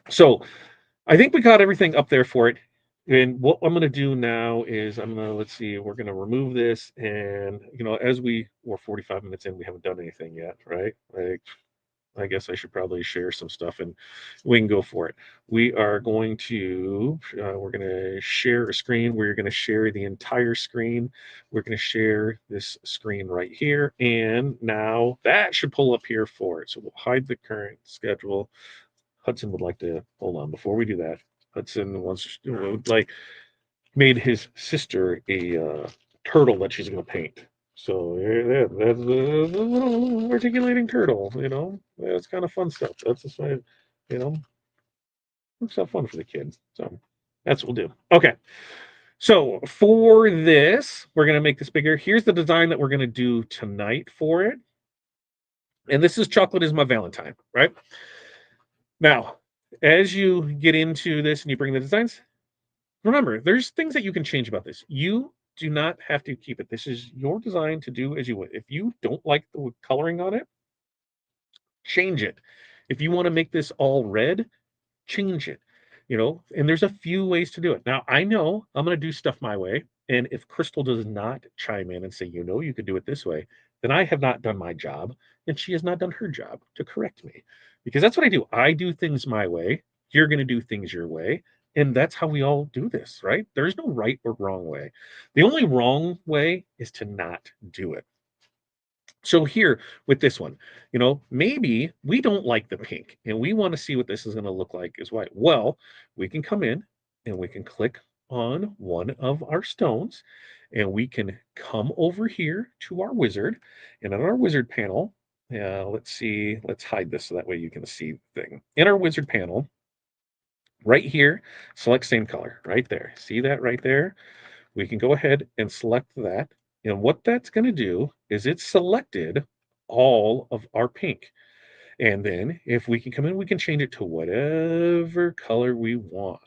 S1: so I think we got everything up there for it. And what I'm going to do now is let's see, we're going to remove this. And, as we're 45 minutes in, we haven't done anything yet, right? Like, I guess I should probably share some stuff and we can go for it. We're going to share a screen. We're going to share the entire screen. We're going to share this screen right here. And now that should pull up here for it. So we'll hide the current schedule. Hudson would like to hold on before we do that. Hudson made his sister a turtle that she's going to paint. So that's a little articulating turtle. That's kind of fun stuff. That's just why, you know, looks so fun for the kids. So that's what we'll do. Okay. So for this, we're going to make this bigger. Here's the design that we're going to do tonight for it. And this is Chocolate is My Valentine, right? Now, as you get into this and you bring the designs, remember, there's things that you can change about this. You do not have to keep it. This is your design to do as you would. If you don't like the coloring on it, change it. If you want to make this all red, change it. And there's a few ways to do it. Now, I know I'm going to do stuff my way. And if Crystal does not chime in and say, you could do it this way, then I have not done my job and she has not done her job to correct me. Because that's what I do. I do things my way. You're going to do things your way. And that's how we all do this, right? There's no right or wrong way. The only wrong way is to not do it. So here with this one, maybe we don't like the pink and we want to see what this is going to look like as white. Well, we can come in and we can click on one of our stones and we can come over here to our wizard. And on our wizard panel, let's see, let's hide this so that way you can see the thing. In our wizard panel, right here, select same color right there. See that right there? We can go ahead and select that. And what that's going to do is it's selected all of our pink. And then if we can come in, we can change it to whatever color we want.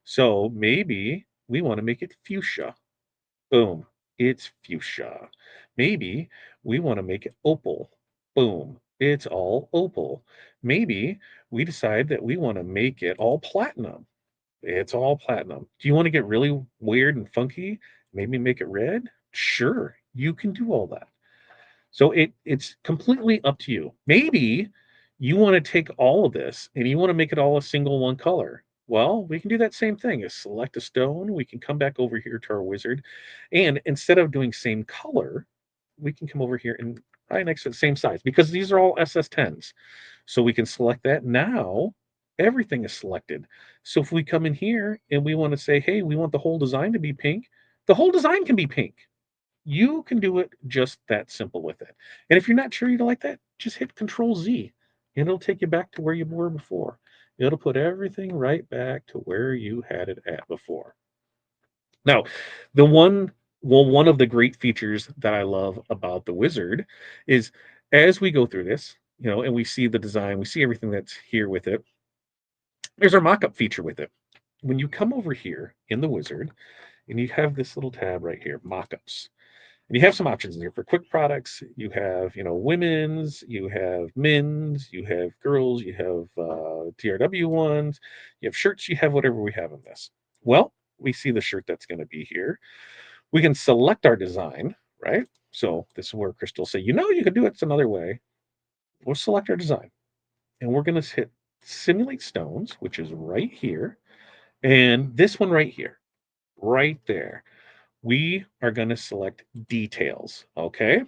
S1: So maybe we want to make it fuchsia. Boom, it's fuchsia. Maybe we want to make it opal. Boom, it's all opal. Maybe we decide that we want to make it all platinum. It's all platinum. Do you want to get really weird and funky? Maybe make it red? Sure, you can do all that. So it's completely up to you. Maybe you want to take all of this and you want to make it all a single one color. Well, we can do that same thing. Is select a stone. We can come back over here to our wizard. And instead of doing same color, we can come over here and right next to the same size because these are all SS10s. So we can select that. Now everything is selected. So if we come in here and we want to say, hey, we want the whole design to be pink, the whole design can be pink. You can do it just that simple with it. And if you're not sure you like that, just hit Control Z and it'll take you back to where you were before. It'll put everything right back to where you had it at before. Now, one of the great features that I love about the wizard is as we go through this, and we see the design, we see everything that's here with it. There's our mock-up feature with it. When you come over here in the wizard, and you have this little tab right here, mock-ups. And you have some options in here for quick products. You have, women's, you have men's, you have girls, you have TRW ones, you have shirts, you have whatever we have in this. Well, we see the shirt that's going to be here. We can select our design, right? So this is where Crystal say, you could do it another way. We'll select our design. And we're going to hit simulate stones, which is right here. And this one right here, right there. we are going to select details. Okay.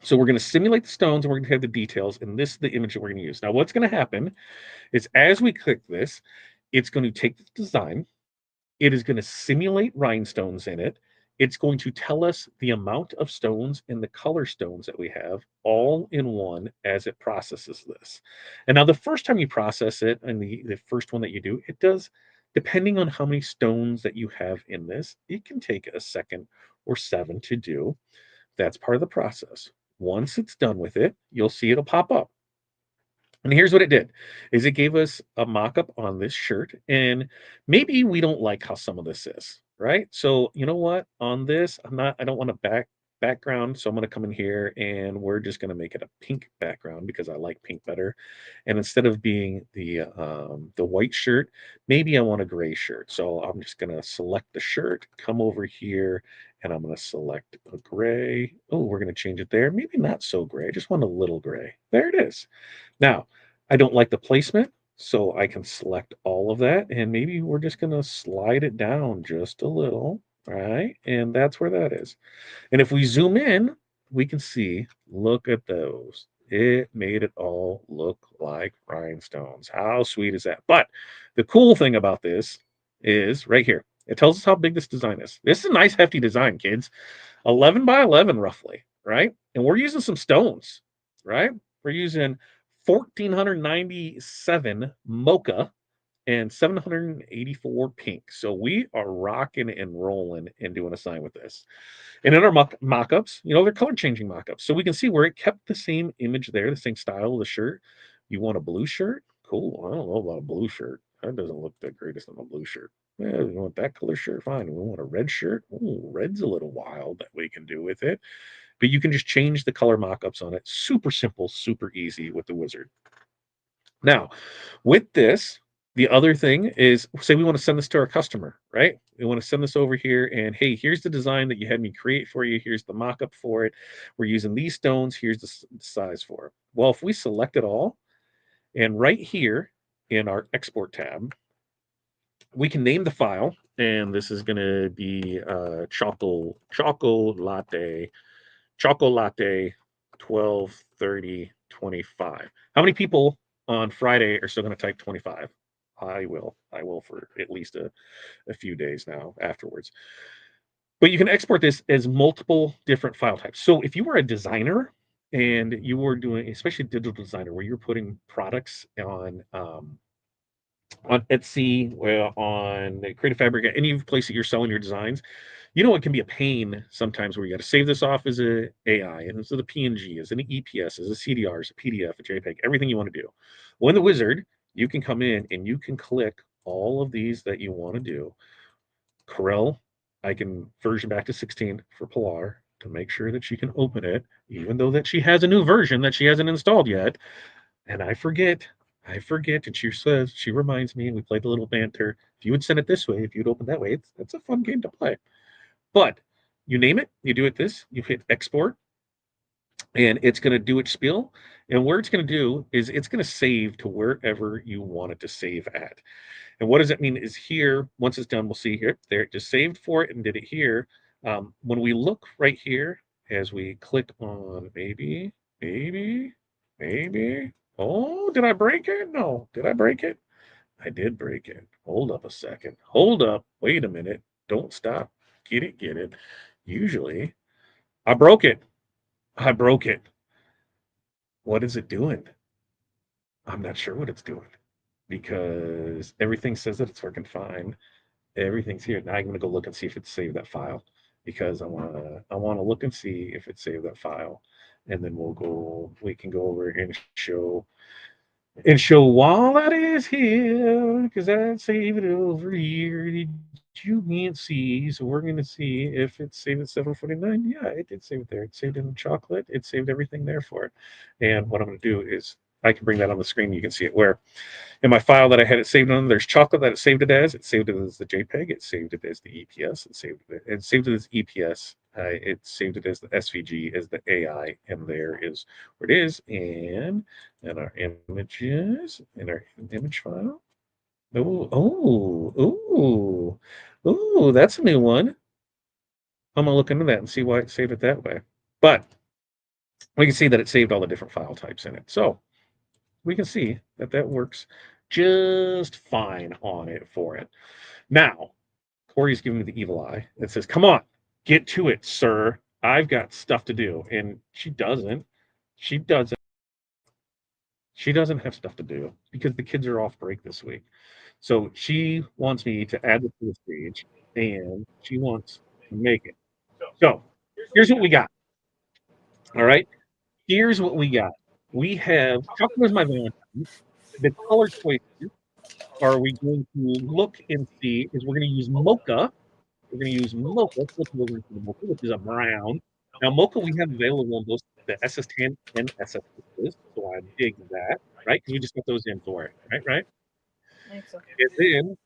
S1: So we're going to simulate the stones and we're going to have the details. And this is the image that we're going to use. Now, what's going to happen is as we click this, it's going to take the design. It is going to simulate rhinestones in it. It's going to tell us the amount of stones and the color stones that we have all in one as it processes this. And now the first time you process it, and the first one that you do, it does, depending on how many stones that you have in this, it can take a second or 7 to do. That's part of the process. Once it's done with it, you'll see it'll pop up. And here's what it did, is it gave us a mock-up on this shirt, and maybe we don't like how some of this is, right? So you know what? On this, I don't want a background, so I'm gonna come in here and we're just gonna make it a pink background because I like pink better. And instead of being the white shirt, maybe I want a gray shirt. So I'm just gonna select the shirt, come over here, and I'm gonna select a gray. Oh, we're gonna change it there. Maybe not so gray. I just want a little gray. There it is. Now, I don't like the placement, so I can select all of that, and maybe we're just gonna slide it down just a little, right? And that's where that is. And if we zoom in, we can see, look at those. It made it all look like rhinestones. How sweet is that? But the cool thing about this is right here. It tells us how big this design is. This is a nice hefty design, kids. 11 by 11 roughly, right? And we're using some stones, right? We're using 1497 mocha and 784 pink. So we are rocking and rolling and doing a sign with this. And in our mock-ups, they're color changing mock-ups. So we can see where it kept the same image there, the same style of the shirt. You want a blue shirt? Cool. I don't know about a blue shirt. That doesn't look the greatest on a blue shirt. Yeah, we want that color shirt, fine. We want a red shirt. Oh, red's a little wild that we can do with it. But you can just change the color mock-ups on it. Super simple, super easy with the wizard. Now, with this, the other thing is, say we want to send this to our customer, right? We want to send this over here and, hey, here's the design that you had me create for you. Here's the mock-up for it. We're using these stones. Here's the size for it. Well, if we select it all, and right here in our export tab, we can name the file, and this is going to be choco latte 12:30:25. How many people on Friday are still going to type 25? I will for at least a few days now afterwards. But you can export this as multiple different file types. So if you were a designer and you were doing, especially digital designer, where you're putting products on Etsy, well, on Creative Fabric, any place that you're selling your designs, it can be a pain sometimes where you got to save this off as a AI, and as a PNG, as an EPS, as a CDR, as a PDF, a JPEG, everything you want to do. Well, in the wizard, you can come in and you can click all of these that you want to do. Corel, I can version back to 16 for Pilar to make sure that she can open it, even though that she has a new version that she hasn't installed yet. And I forget, and she reminds me, and we played a little banter. If you would send it this way, if you'd open that way, it's a fun game to play. But you name it, you do it this, you hit export, and it's going to do its spiel. And where it's going to do is it's going to save to wherever you want it to save at. And what does that mean is here, once it's done, we'll see here, there it just saved for it and did it here. When we look right here, as we click on maybe, oh, did I break it? No, did I break it? I did break it. Hold up a second. Hold up. Wait a minute. Don't stop. Get it. Usually, I broke it. I broke it. What is it doing? I'm not sure what it's doing because everything says that it's working fine. Everything's here. Now I'm gonna go look and see if it saved that file because I wanna look and see if it saved that file. And then we can go over and show while that is here, because I saved it over here. Did you can't see? So we're gonna see if it saved at 749. Yeah, it did save it there. It saved it in chocolate. It saved everything there for it. And what I'm gonna do is I can bring that on the screen. You can see it where in my file that I had it saved on, there's chocolate that it saved it as. It saved it as the JPEG. It saved it as the EPS. It saved it as EPS. It saved it as the SVG, as the AI, and there is where it is. And our images, in our image file. Oh, that's a new one. I'm gonna look into that and see why it saved it that way. But we can see that it saved all the different file types in it. So we can see that that works just fine on it for it. Now, Corey's giving me the evil eye that says, "Come on, get to it, sir. I've got stuff to do." And she doesn't. She doesn't. She doesn't have stuff to do because the kids are off break this week. So she wants me to add this to the stage and she wants to make it. So here's what we got. All right. Here's what we got. We have chocolate is my Valentine. The color choices are we going to look and see is we're going to use mocha. We're going to use mocha. Flip it over into the mocha, which is a brown. Now, mocha we have available on both the SS10 and SS6s, so I dig that, right? Because we just got those in for it, right? Right.
S2: So.
S1: And then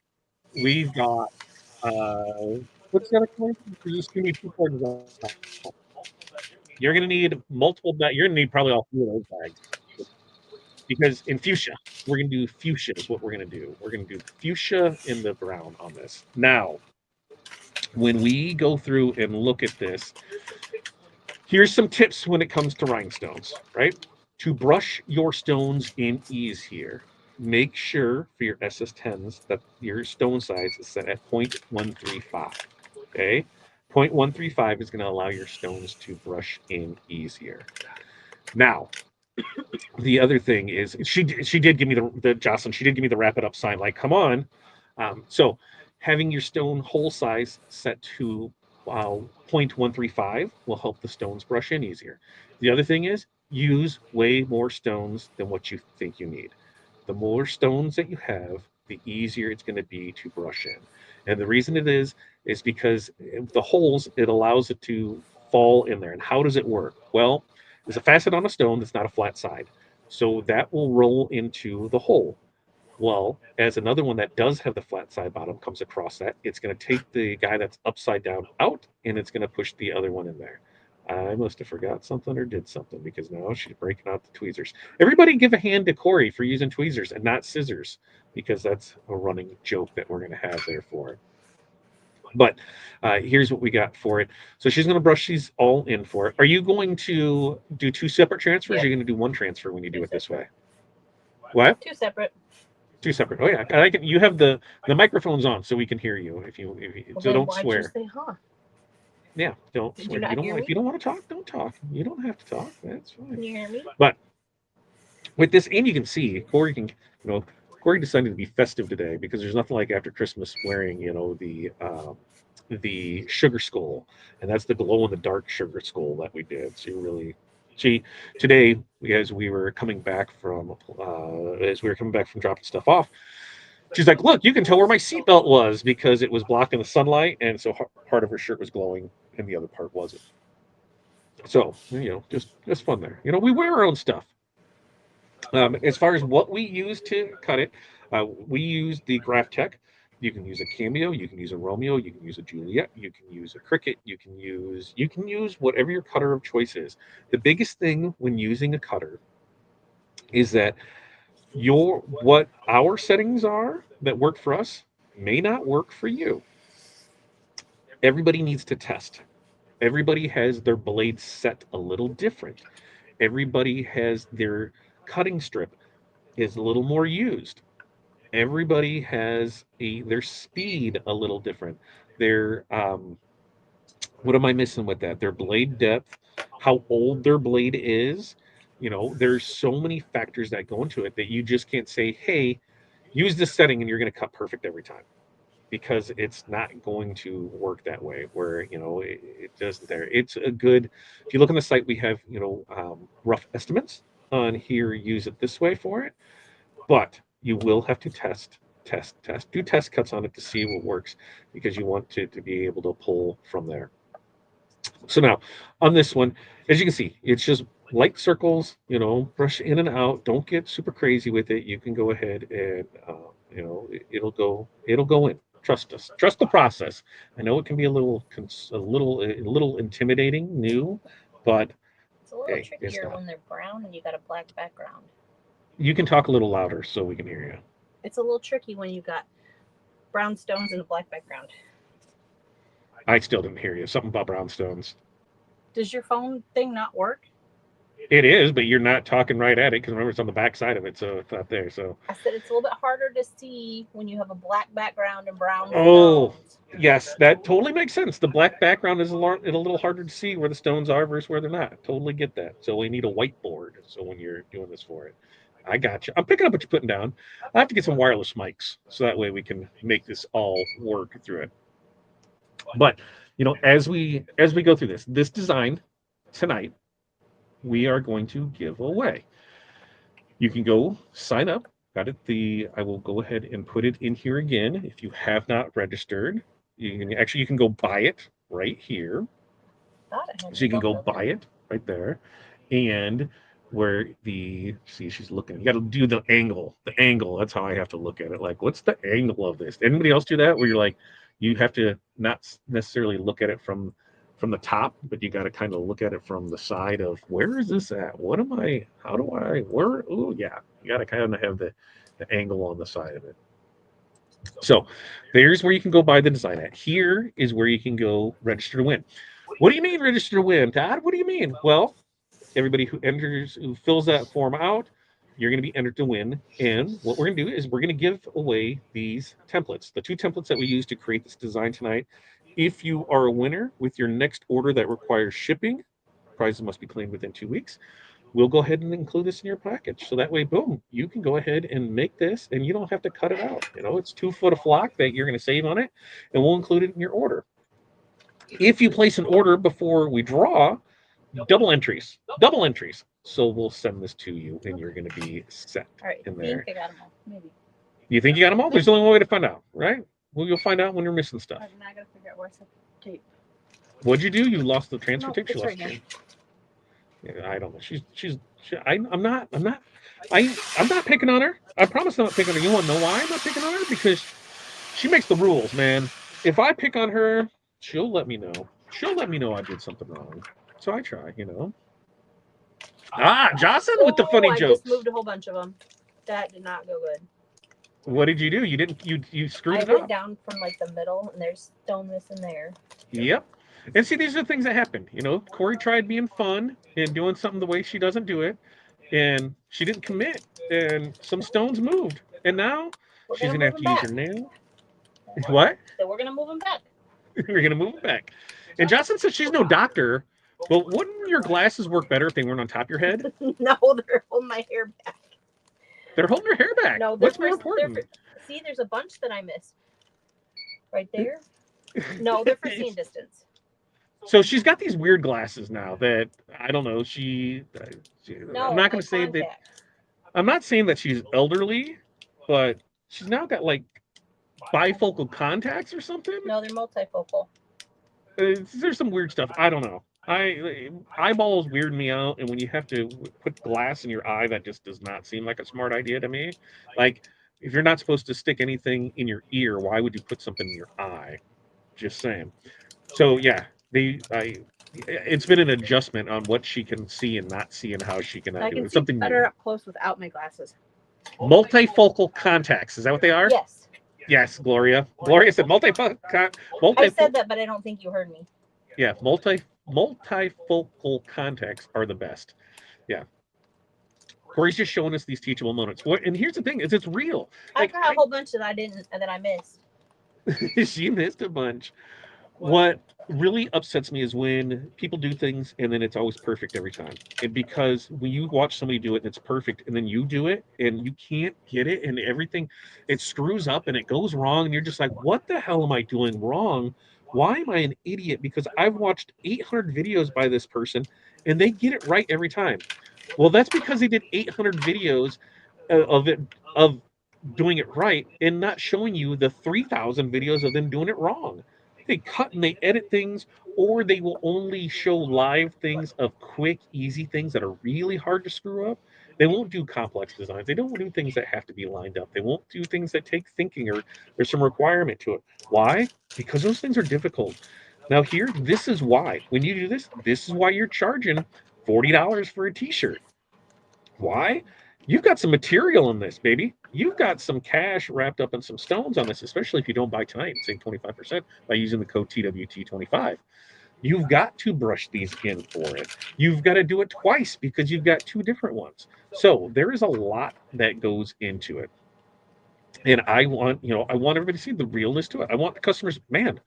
S1: we've got what's the other color? There's just gonna be two colors out. You're gonna need multiple. You're gonna need probably all three of those bags because in fuchsia, we're gonna do fuchsia. Is what we're gonna do. We're gonna do fuchsia in the brown on this. Now, when we go through and look at this, here's some tips when it comes to rhinestones, right? To brush your stones in ease here, make sure for your SS10s that your stone size is set at 0.135. Okay, 0.135 is going to allow your stones to brush in easier. Now, the other thing is she did give me the Jocelyn. She did give me the wrap it up sign. Like, come on. So having your stone hole size set to 0.135 will help the stones brush in easier. The other thing is use way more stones than what you think you need. The more stones that you have, the easier it's going to be to brush in. And the reason it is because the holes, it allows it to fall in there. And how does it work? Well, there's a facet on a stone that's not a flat side. So that will roll into the hole. Well, as another one that does have the flat side bottom comes across that, it's going to take the guy that's upside down out and it's going to push the other one in there. I must have forgot something or did something because now she's breaking out the tweezers. Everybody give a hand to Corey for using tweezers and not scissors because that's a running joke that we're going to have there for it. But here's what we got for it. So she's going to brush these all in for it. Are you going to do two separate transfers? Yeah. Or are you going to do one transfer when you do it this way? What?
S2: Two separate.
S1: Two separate. Oh yeah, I can. You have the microphones on, so we can hear you. If you well, so don't swear.
S2: You say, huh?
S1: Yeah, don't
S2: Did
S1: swear.
S2: You don't,
S1: if you don't want to talk, don't talk. You don't have to talk. That's fine.
S2: Can you hear me?
S1: But with this, and you can see Corey can. Corey decided to be festive today because there's nothing like after Christmas wearing the sugar skull, and that's the glow in the dark sugar skull that we did. So you really. Today, as we were coming back from dropping stuff off, she's like, "Look, you can tell where my seatbelt was because it was blocking the sunlight, and so part of her shirt was glowing, and the other part wasn't." So just fun there. We wear our own stuff. As far as what we use to cut it, we use the Graph Tech. You can use a Cameo, you can use a Romeo, you can use a Juliet, you can use a Cricut, you can use whatever your cutter of choice is. The biggest thing when using a cutter is that what our settings are that work for us may not work for you. Everybody needs to test. Everybody has their blade set a little different. Everybody has their cutting strip is a little more used. Everybody has their speed a little different. Their what am I missing with that? Their blade depth, how old their blade is. There's so many factors that go into it that you just can't say, hey, use this setting and you're going to cut perfect every time because it's not going to work that way where it doesn't there. It's a good, if you look on the site, we have rough estimates on here, use it this way for it, but you will have to test, do test cuts on it to see what works because you want to be able to pull from there. So now on this one, as you can see, it's just light circles, brush in and out. Don't get super crazy with it. You can go ahead and, it'll go in. Trust us. Trust the process. I know it can be a little intimidating, new, but
S2: it's a little trickier when they're brown and you got a black background.
S1: You can talk a little louder so we can hear you.
S2: It's a little tricky when you got brown stones and a black background.
S1: I still didn't hear you. Something about brownstones.
S2: Does your phone thing not work?
S1: It is, but you're not talking right at it because remember it's on the back side of it, so it's not there. So
S2: I said it's a little bit harder to see when you have a black background and brown
S1: oh
S2: stones.
S1: yes, that totally makes sense. The black background is a little harder to see where the stones are versus where they're not. Totally get that. So we need a whiteboard. So when you're doing this for it, I got you. I'm picking up what you're putting down. I have to get some wireless mics so that way we can make this all work through it. But as we go through this design tonight, we are going to give away. You can go sign up. Got it. I will go ahead and put it in here again. If you have not registered, you can go buy it right here. So you can go buy it right there, and where she's looking. You got to do the angle. The angle. That's how I have to look at it. Like, what's the angle of this? Anybody else do that? Where you're like, you have to not necessarily look at it from the top, but you got to kind of look at it from the side of where is this at? What am I? How do I? Where? Oh yeah, you got to kind of have the angle on the side of it. So there's where you can go buy the design at. Here is where you can go register to win. What do you mean register to win, Todd? What do you mean? Well, everybody who fills that form out, you're going to be entered to win. And what we're going to do is we're going to give away these templates, the 2 templates that we use to create this design tonight. If you are a winner with your next order that requires shipping, prizes must be claimed within 2 weeks. We'll go ahead and include this in your package. So that way, boom, you can go ahead and make this and you don't have to cut it out. It's 2 foot of flock that you're going to save on it, and we'll include it in your order. If you place an order before we draw, double entries. So we'll send this to you, and you're going to be set in there.
S2: I think I got them all. Maybe.
S1: You think you got them all? There's only one way to find out, right? Well, you'll find out when you're missing stuff.
S2: I'm not gonna figure out where's the tape.
S1: What'd you do? You lost the transfer tape. She lost
S2: right
S1: it. Yeah, I don't know. I'm not picking on her. I promise I'm not picking on her. You want to know why I'm not picking on her? Because she makes the rules, man. If I pick on her, she'll let me know. She'll let me know I did something wrong. So I try, Jocelyn with the funny jokes.
S2: I just moved a whole bunch of them. That did not go good.
S1: What did you do? You didn't. You screwed it up.
S2: I went down from like the middle, and there's stone missing there.
S1: Yep. And see, these are the things that happen. Corey tried being fun and doing something the way she doesn't do it, and she didn't commit, and some stones moved, and now she's gonna have to use her nail. What?
S2: So we're gonna move them back.
S1: We're gonna move them back. And Jocelyn says she's no doctor. Well, wouldn't your glasses work better if they weren't on top of your head?
S2: No, they're holding my hair back.
S1: They're holding her hair back. No, what's more important?
S2: See, there's a bunch that I missed. Right there. No, they're for seeing distance.
S1: So she's got these weird glasses now that I don't know. I'm not going to say that. I'm not saying that she's elderly, but she's now got like bifocal contacts or something.
S2: No, they're multifocal.
S1: There's some weird stuff. I don't know. Eyeballs weird me out, and when you have to put glass in your eye, that just does not seem like a smart idea to me. Like, if you're not supposed to stick anything in your ear, why would you put something in your eye? Just saying. So yeah, it's been an adjustment on what she can see and not see and how she can do it.
S2: I can see better up close without my glasses.
S1: Multifocal contacts. Is that what they are?
S2: Yes.
S1: Yes, Gloria. Gloria said multifocal.
S2: I said that, but I don't think you heard me.
S1: Yeah, multifocal contacts are the best. Yeah. Corey's just showing us these teachable moments. And here's the thing: it's real.
S2: I've got a whole bunch that I missed.
S1: She missed a bunch. What really upsets me is when people do things and then it's always perfect every time. And because when you watch somebody do it and it's perfect, and then you do it and you can't get it, and everything, it screws up and it goes wrong, and you're just like, what the hell am I doing wrong? Why am I an idiot? Because I've watched 800 videos by this person and they get it right every time. Well, that's because they did 800 videos of doing it right and not showing you the 3,000 videos of them doing it wrong. They cut and they edit things, or they will only show live things of quick, easy things that are really hard to screw up. They won't do complex designs. They don't do things that have to be lined up. They won't do things that take thinking or there's some requirement to it. Why? Because those things are difficult. Now here, this is why. When you do this is why you're charging $40 for a t-shirt. Why? You've got some material in this, baby. You've got some cash wrapped up in some stones on this, especially if you don't buy tonight and save 25% by using the code TWT25. You've got to brush these in for it. You've got to do it twice because you've got two different ones. So there is a lot that goes into it. And I want, I want everybody to see the realness to it. I want the customers, man,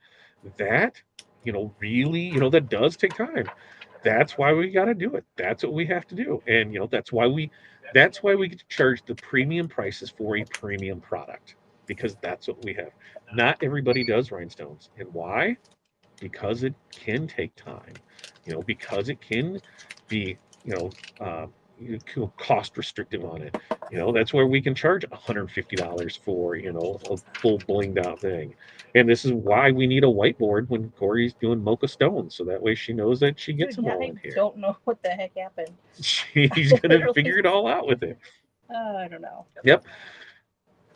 S1: that, really, that does take time. That's why we got to do it. That's what we have to do. And, that's why we get to charge the premium prices for a premium product, because that's what we have. Not everybody does rhinestones. And why? Because it can take time, because it can be, uh, cost restrictive on it. That's where we can charge $150 for, a full blinged out thing. And this is why we need a whiteboard when Corey's doing mocha stones, so that way she knows that she gets them all in here.
S2: I don't know what the heck happened.
S1: She's gonna figure it all out with it.
S2: I don't know.
S1: Yep.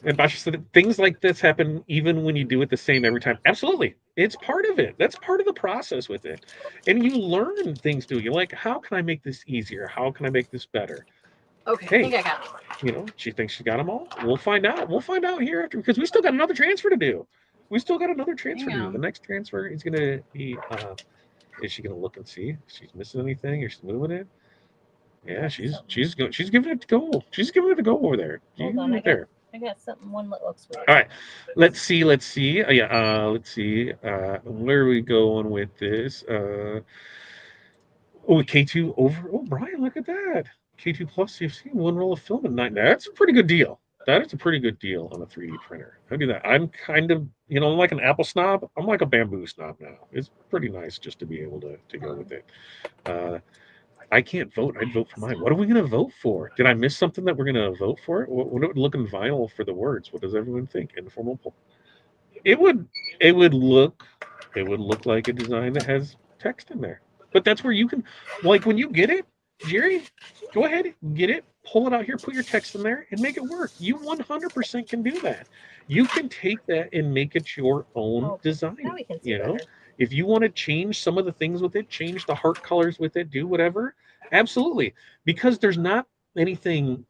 S1: And Basha said things like this happen even when you do it the same every time. Absolutely. It's part of it. That's part of the process with it. And you learn things too. You're like, how can I make this easier? How can I make this better?
S2: Okay,
S1: Hey,
S2: I think I got it.
S1: She thinks she got them all. We'll find out. We'll find out here after, because we still got another transfer to do. We still got another transfer to do. The next transfer is going to be, is she going to look and see if she's missing anything or she's moving it? Yeah, she's giving it to go. She's giving it to go over there.
S2: Hold on, I got something, one that looks weird.
S1: All right, let's see. Let's see. Let's see. Where are we going with this? K2 over. Oh, Brian, look at that. K2 Plus CFC, one roll of film at night. That's a pretty good deal. That is a pretty good deal on a 3D printer. I do that. I'm kind of, I'm like an Apple snob. I'm like a bamboo snob now. It's pretty nice just to be able to go with it. I can't vote. I'd vote for mine. What are we going to vote for? Did I miss something that we're going to vote for? What would look in vinyl for the words? What does everyone think? Informal poll. It would look like a design that has text in there. But that's where you can, like, when you get it, Jerry, go ahead, get it, pull it out here, put your text in there, and make it work. You 100% can do that. You can take that and make it your own design.
S2: Now we can see better.
S1: If you want to change some of the things with it, change the heart colors with it, do whatever, absolutely. Because there's not anything,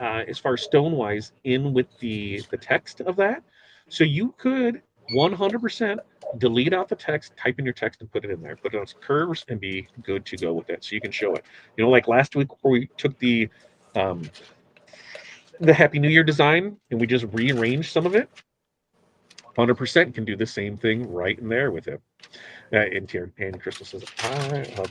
S1: as far as stone-wise in with the text of that. So you could 100% delete out the text, type in your text, and put it in there. Put it on curves and be good to go with it. So you can show it. Like last week where we took the Happy New Year design and we just rearranged some of it. 100% can do the same thing right in there with it. And Crystal says,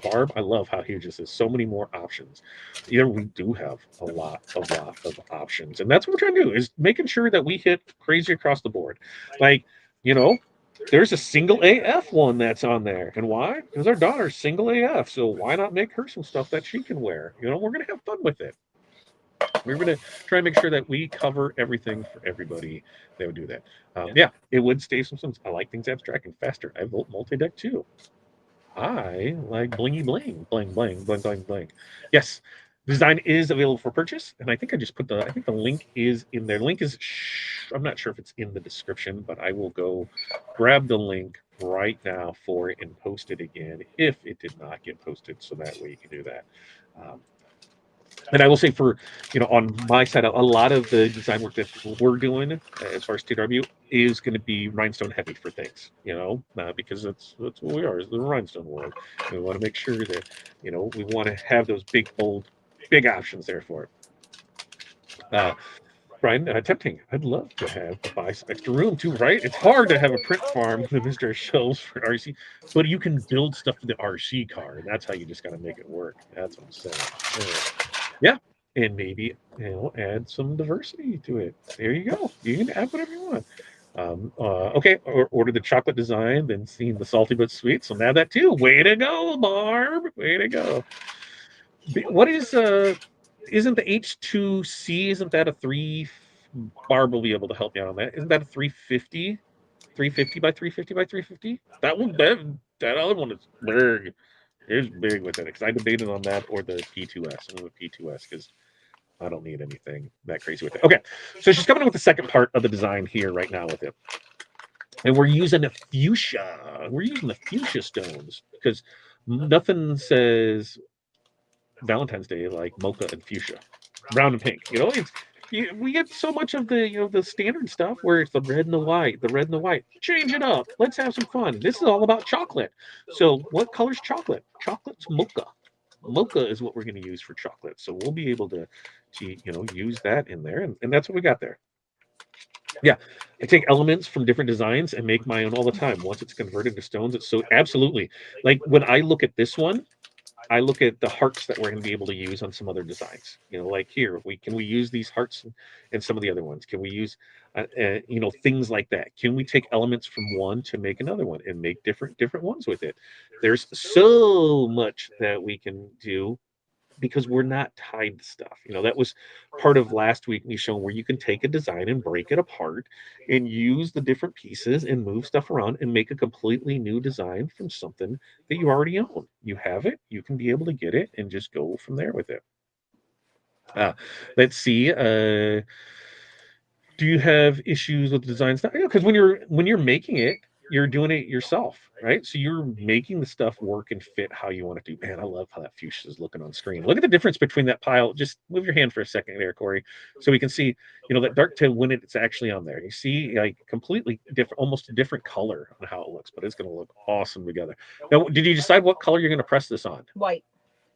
S1: Barb, I love how huge this is. So many more options. We do have a lot of options. And that's what we're trying to do, is making sure that we hit crazy across the board. Like, there's a single AF one that's on there. And why? Because our daughter's single AF. So why not make her some stuff that she can wear? We're going to have fun with it. We're going to try and make sure that we cover everything for everybody that would do that. It would stay some. I like things abstract and faster. I vote multi-deck too. I like blingy bling, bling, bling, bling, bling, bling. Yes, design is available for purchase. And I think I just put I think the link is in there. Link is, I'm not sure if it's in the description, but I will go grab the link right now for it and post it again if it did not get posted. So that way you can do that. And I will say for, on my side, a lot of the design work that we're doing as far as TW is going to be rhinestone heavy for things, because that's what we are, is the rhinestone world. We want to make sure that, we want to have those big, bold, big options there for it. Brian, tempting. I'd love to buy some extra room too, right? It's hard to have a print farm with Mr. Shelves for RC, but you can build stuff for the RC car, and that's how you just got to make it work. That's what I'm saying. Yeah, and maybe add some diversity to it. There you go. You can add whatever you want. Okay, order the chocolate design, then seen the salty but sweet. So now that too. Way to go, Barb. Way to go. What is isn't the H2C? Isn't that a 3? Barb will be able to help you out on that. Isn't that a 350? 350 by 350 by 350? That one, that other one is big. It's big with it, because I debated on that or the P2S. I'm with P2S because I don't need anything that crazy with it. Okay, so she's coming up with the second part of the design here right now with it. And we're using the fuchsia. We're using the fuchsia stones because nothing says Valentine's Day like mocha and fuchsia. brown and pink. We get so much of the the standard stuff where it's the red and the white, the red and the white. Change it up. Let's have some fun. This is all about chocolate. So what color's chocolate? Chocolate's mocha. Mocha is what we're going to use for chocolate. So we'll be able to use that in there, and that's what we got there. Yeah, I take elements from different designs and make my own all the time. Once it's converted to stones, it's so absolutely like when I look at this one, I look at the hearts that we're going to be able to use on some other designs. Like here, we use these hearts and some of the other ones? Can we use things like that? Can we take elements from one to make another one and make different ones with it? There's so much that we can do because we're not tied to stuff. That was part of last week me showing where you can take a design and break it apart and use the different pieces and move stuff around and make a completely new design from something that you already own. You have it, you can be able to get it and just go from there with it. Uh, let's see. Do you have issues with the design stuff? Because when you're making it, you're doing it yourself, right? So you're making the stuff work and fit how you want it to. Man, I love how that fuchsia is looking on screen. Look at the difference between that pile. Just move your hand for a second there, Corey, so we can see, that dark tail when it's actually on there. You see, like completely different, almost a different color on how it looks, but it's going to look awesome together. Now, did you decide what color you're going to press this on?
S2: White.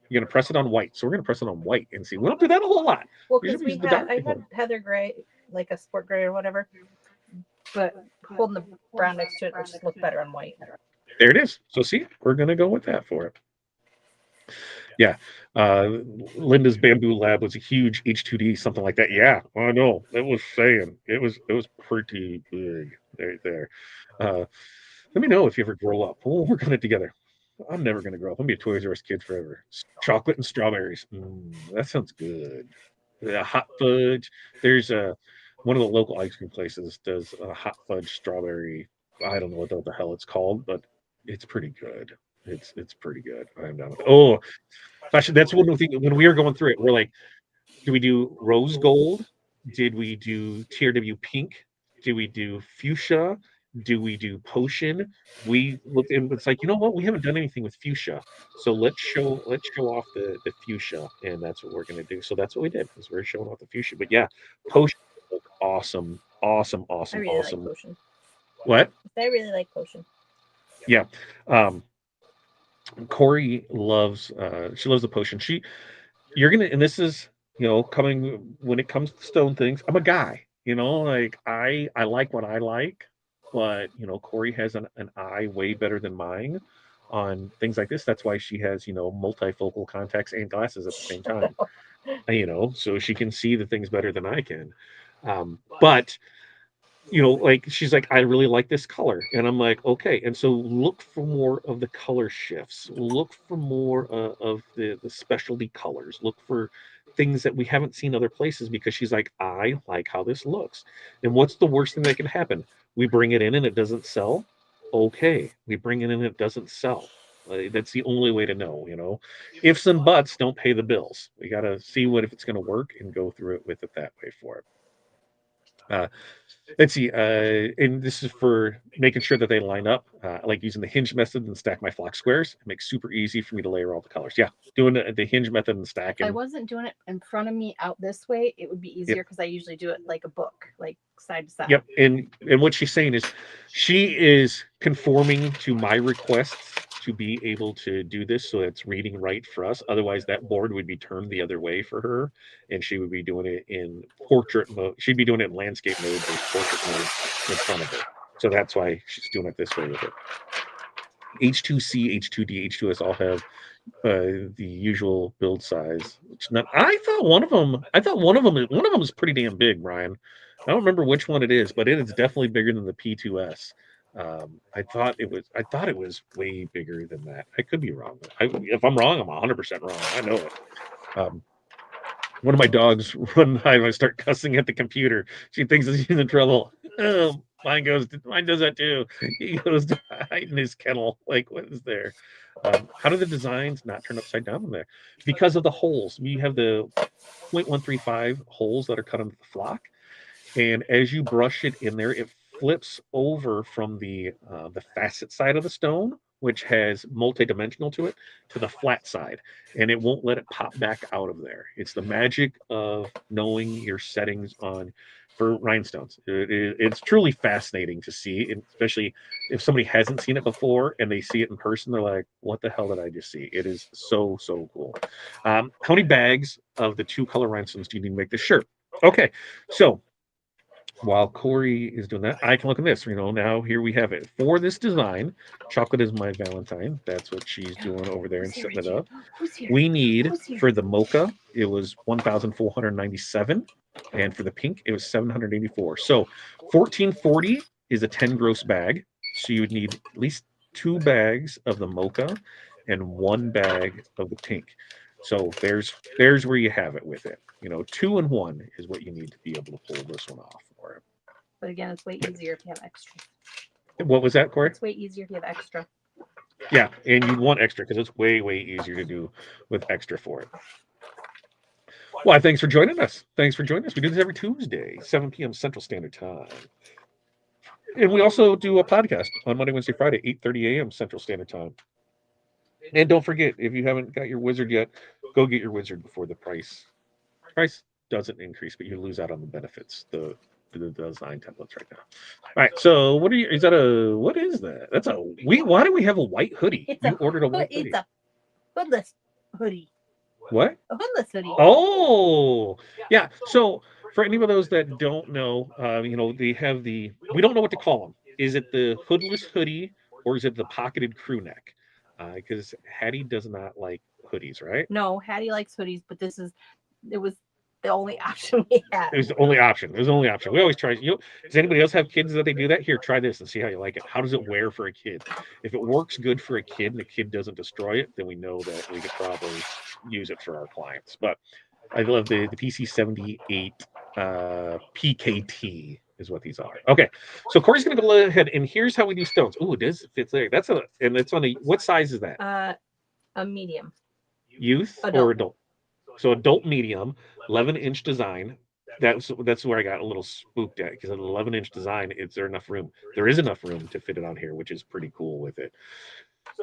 S1: You're going to press it on white. So we're going to press it on white and see. We don't do that a whole lot.
S2: Well, because I had heather gray, like a sport gray or whatever, but holding the brown next to it would just look better on white.
S1: There it is. So see, we're going to go with that for it. Yeah. Linda's Bamboo Lab was a huge H2D, something like that. Yeah, I know. It was saying it was pretty big right there. Let me know if you ever grow up. We'll work on it together. I'm never going to grow up. I'm going to be a Toys R Us kid forever. Chocolate and strawberries. That sounds good. Hot fudge. There's one of the local ice cream places does a hot fudge strawberry. I don't know what the hell it's called, but it's pretty good. It's pretty good. I'm down with it. Oh, gosh, that's one thing. When we were going through it, we're like, do we do rose gold? Did we do TRW pink? Do we do fuchsia? Do we do potion? We looked and it's like, you know what? We haven't done anything with fuchsia. So let's show off the fuchsia, and that's what we're gonna do. So that's what we did, is we're showing off the fuchsia. But yeah, potion look awesome. Awesome, awesome,
S2: I really
S1: awesome.
S2: like potion.
S1: What?
S2: I really like potion.
S1: Yeah. Corey loves she loves the potion. You're gonna, and this is, coming when it comes to stone things, I'm a guy, like I like what I like, but Corey has an eye way better than mine on things like this. That's why she has multifocal contacts and glasses at the same time. So she can see the things better than I can. But like she's like, I really like this color. And I'm like, okay. And so look for more of the color shifts. Look for more of the specialty colors. Look for things that we haven't seen other places, because she's like, I like how this looks. And what's the worst thing that can happen? We bring it in and it doesn't sell. Okay. We bring it in and it doesn't sell. That's the only way to know. Ifs and buts don't pay the bills. We got to see if it's going to work and go through it with it that way for it. Let's see, and this is for making sure that they line up. I like using the hinge method and stack my flock squares. It makes super easy for me to layer all the colors. Yeah, doing the hinge method and stacking.
S2: I wasn't doing it in front of me out this way. It would be easier because I usually do it like a book, like side to side.
S1: Yep, and what she's saying is she is conforming to my requests to be able to do this, so it's reading right for us. Otherwise, that board would be turned the other way for her, and she would be doing it in portrait mode. She'd be doing it in landscape mode versus portrait mode in front of her. So that's why she's doing it this way with it. H2C, H2D, H2S all have the usual build size. I thought one of them is pretty damn big, Brian. I don't remember which one it is, but it is definitely bigger than the P2S. I thought it was way bigger than that. I could be wrong. If I'm wrong, I'm 100% wrong. I know it. One of my dogs, one time I start cussing at the computer. She thinks she's in trouble. Mine does that too. He goes to hide in his kennel. Like, what is there? How do the designs not turn upside down in there? Because of the holes. We have the 0.135 holes that are cut into the flock, and as you brush it in there, it flips over from the facet side of the stone which has multi-dimensional to it, to the flat side, and it won't let it pop back out of there. It's the magic of knowing your settings on for rhinestones. It's truly fascinating to see, and especially if somebody hasn't seen it before and they see it in person, they're like, "What the hell did I just see?" It is so cool. How many bags of the two color rhinestones do you need to make this shirt? Okay, so while Corey is doing that, I can look at this. Now here we have it. For this design, chocolate is my Valentine. That's what she's doing over there and setting it up. We need for the mocha, it was 1,497, and for the pink, it was 784. So 1440 is a 10 gross bag. So you would need at least 2 bags of the mocha and 1 bag of the pink. So there's where you have it with it. 2 and 1 is what you need to be able to pull this one off for it.
S2: But again, it's way easier if you have extra.
S1: What was that, Corey?
S2: It's way easier if you have extra.
S1: Yeah, and you want extra because it's way easier to do with extra for it. Well, thanks for joining us. We do this every Tuesday, 7 p.m. Central Standard Time. And we also do a podcast on Monday, Wednesday, Friday, 8:30 a.m. Central Standard Time. And don't forget, if you haven't got your wizard yet, go get your wizard before the price doesn't increase, but you lose out on the benefits, the design templates right now. All right, so what is that? Why do we have a white hoodie? You ordered a white hoodie.
S2: It's a hoodless hoodie.
S1: What?
S2: A hoodless hoodie.
S1: Oh, yeah. So for any of those that don't know, they have we don't know what to call them. Is it the hoodless hoodie or is it the pocketed crew neck? Because Hattie does not like hoodies, right?
S2: No, Hattie likes hoodies, but it was the only option we had.
S1: It was the only option. We always try. Does anybody else have kids that they do that? Here, try this and see how you like it. How does it wear for a kid? If it works good for a kid and the kid doesn't destroy it, then we know that we could probably use it for our clients. But I love the PC78 PKT is what these are. Okay, so Corey's going to go ahead and here's how we do stones. Ooh, it does fit there. And it's on what size is that?
S2: A medium.
S1: Youth or adult? So adult medium, 11-inch design. That's where I got a little spooked at because an 11-inch design, is there enough room? There is enough room to fit it on here, which is pretty cool with it.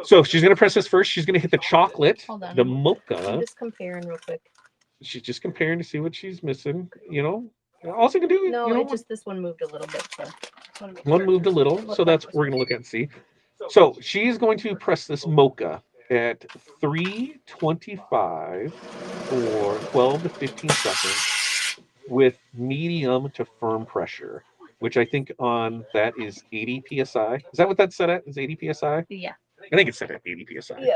S1: So she's going to press this first. She's going to hit the chocolate, the mocha.
S2: I'm just comparing real quick.
S1: She's just comparing to see what she's missing. All she can do.
S2: No, this one moved a little bit. So
S1: one moved a little, so that's what we're going to look at and see. So she's going to press this mocha at 325 for 12 to 15 seconds with medium to firm pressure, which I think on that is 80 psi. Is that what that's set at? Is 80 psi?
S2: Yeah.
S1: I think it's set at 80 psi.
S2: Yeah.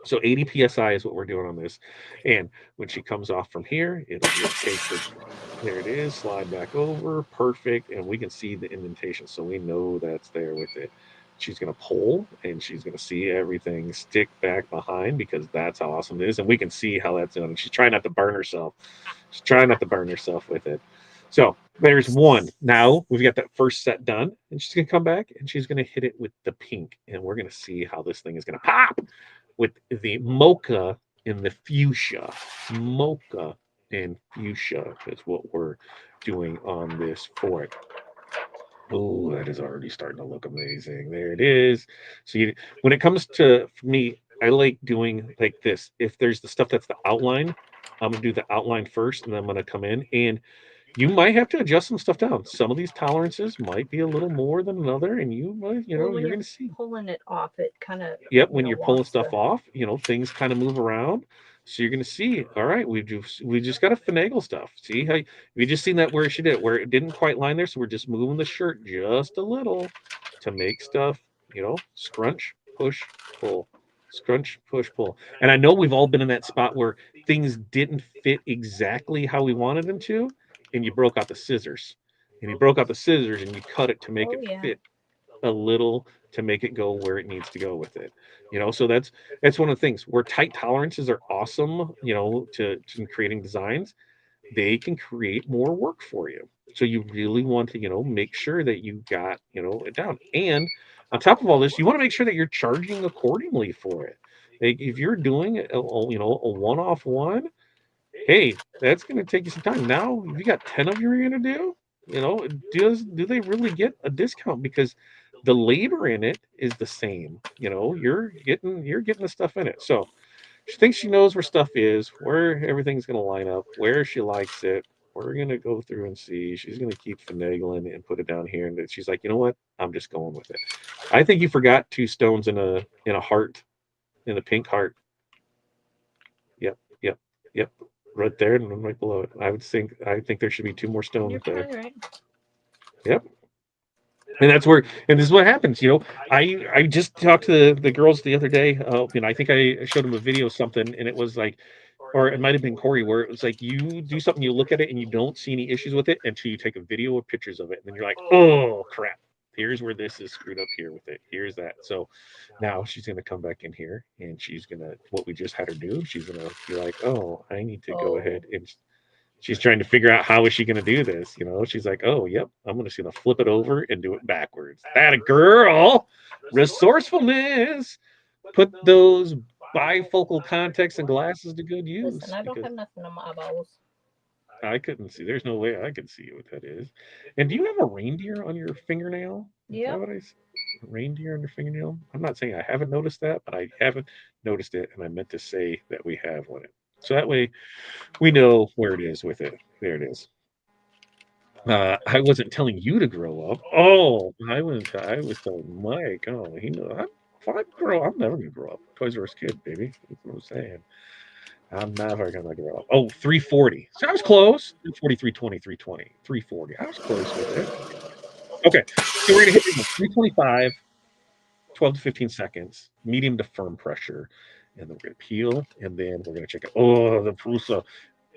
S1: So 80 psi is what we're doing on this. And when she comes off from here, it'll just take there it is, slide back over, perfect. And we can see the indentation. So we know that's there with it. She's going to pull and she's going to see everything stick back behind because that's how awesome it is. And we can see how that's done. She's trying not to burn herself. With it. So there's one. Now we've got that first set done. And she's going to come back and she's going to hit it with the pink. And we're going to see how this thing is going to pop with the mocha and the fuchsia. Mocha and fuchsia is what we're doing on this for it. Oh, that is already starting to look amazing. There it is. So when it comes to, for me, I like doing like this. If there's the stuff that's the outline, I'm going to do the outline first, and then I'm going to come in. And you might have to adjust some stuff down. Some of these tolerances might be a little more than another, and you might, you're going to see.
S2: Pulling it off, it kind of.
S1: Yep, when you're pulling stuff off, things kind of move around. So you're going to see, all right, we just got to finagle stuff. See how you just seen that where it didn't quite line there. So we're just moving the shirt just a little to make stuff, scrunch, push, pull, scrunch, push, pull. And I know we've all been in that spot where things didn't fit exactly how we wanted them to, and you broke out the scissors, and you cut it to make it fit a little to make it go where it needs to go with it. So that's one of the things where tight tolerances are awesome, to creating designs. They can create more work for you. So you really want to, make sure that you got, it down. And on top of all this, you want to make sure that you're charging accordingly for it. Like if you're doing a one-off one, hey, that's going to take you some time. Now, if you got 10 of you you're going to do, do they really get a discount? Because the labor in it is the same. You know, you're getting the stuff in it. So she thinks she knows where stuff is, where everything's going to line up, where she likes it. We're going to go through and see. She's going to keep finagling and put it down here. And then she's like, you know what? I'm just going with it. I think you forgot two stones in a heart, in a pink heart. Yep, yep, yep. Right there and right below it. I think there should be two more stones
S2: You're
S1: there.
S2: probably right.
S1: Yep. And that's where, and this is what happens. I just talked to the girls the other day. I think I showed them a video of something, and it was like, or it might have been Corey, where it was like you do something, you look at it, and you don't see any issues with it until you take a video or pictures of it, and then you're like, oh crap, here's where this is screwed up here with it. Here's that. So now she's gonna come back in here, and she's gonna what we just had her do. She's gonna be like, oh, I need to go ahead and she's trying to figure out how is she going to do this. She's like, oh, yep, I'm just going to flip it over and do it backwards. That a girl, resourcefulness. Put those bifocal contacts and glasses to good use.
S2: Listen, I don't
S1: Because
S2: have nothing on my eyeballs.
S1: I couldn't see. There's no way I could see what that is. And do you have a reindeer on your fingernail? Is that
S2: Yep.
S1: what I see? Reindeer on your fingernail? I'm not saying I haven't noticed that, but I haven't noticed it, and I meant to say that we have one. So that way we know where it is with it. There it is. I wasn't telling you to grow up. Oh, I was telling Mike. Oh, he knows. If I grow, I'm never gonna grow up. Toys R Us kid, baby. That's what I'm saying. I'm never gonna grow up. Oh, 340. So I was close. 340, 320, 320, 340. I was close with it. Okay, so we're gonna hit 325, 12 to 15 seconds, medium to firm pressure, and then we're gonna peel, and then we're gonna check it. Oh, the Prusa,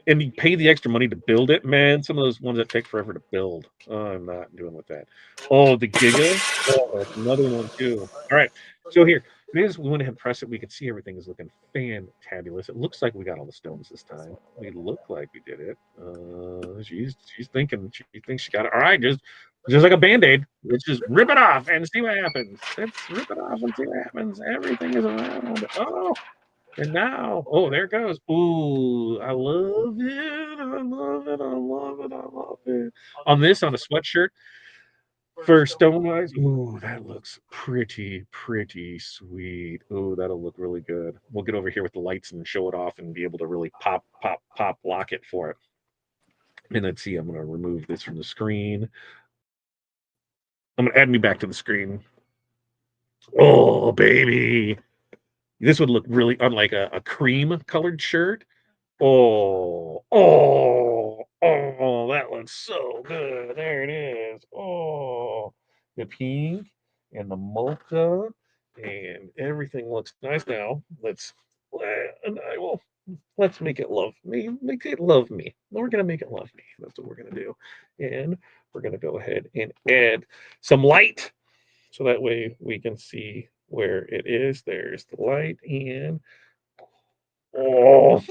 S1: and you pay the extra money to build it, man. Some of those ones that take forever to build. Oh, I'm not doing with that. Oh, the Giga. Oh, that's another one too. All right. So here it is. We went ahead and press it. We can see everything is looking fantabulous. It looks like we got all the stones this time. We look like we did it. She's thinking she thinks she got it. All right, just like a band-aid. Let's just rip it off and see what happens. Let's rip it off and see what happens. Everything is around. Oh, and now, oh, there it goes. Ooh, I love it. I love it. I love it. I love it. On this, on a sweatshirt for stone eyes. Ooh, that looks pretty sweet. Ooh, that'll look really good. We'll get over here with the lights and show it off and be able to really pop, lock it for it. And let's see, I'm going to remove this from the screen. I'm going to add me back to the screen. Oh, baby. This would look really unlike a cream colored shirt. Oh, that looks so good. There it is. Oh, the pink and the mocha and everything looks nice now. And I will, let's make it love me. Make it love me. We're going to make it love me. That's what we're going to do. And we're going to go ahead and add some light so that way we can see where it is. There's the light and oh,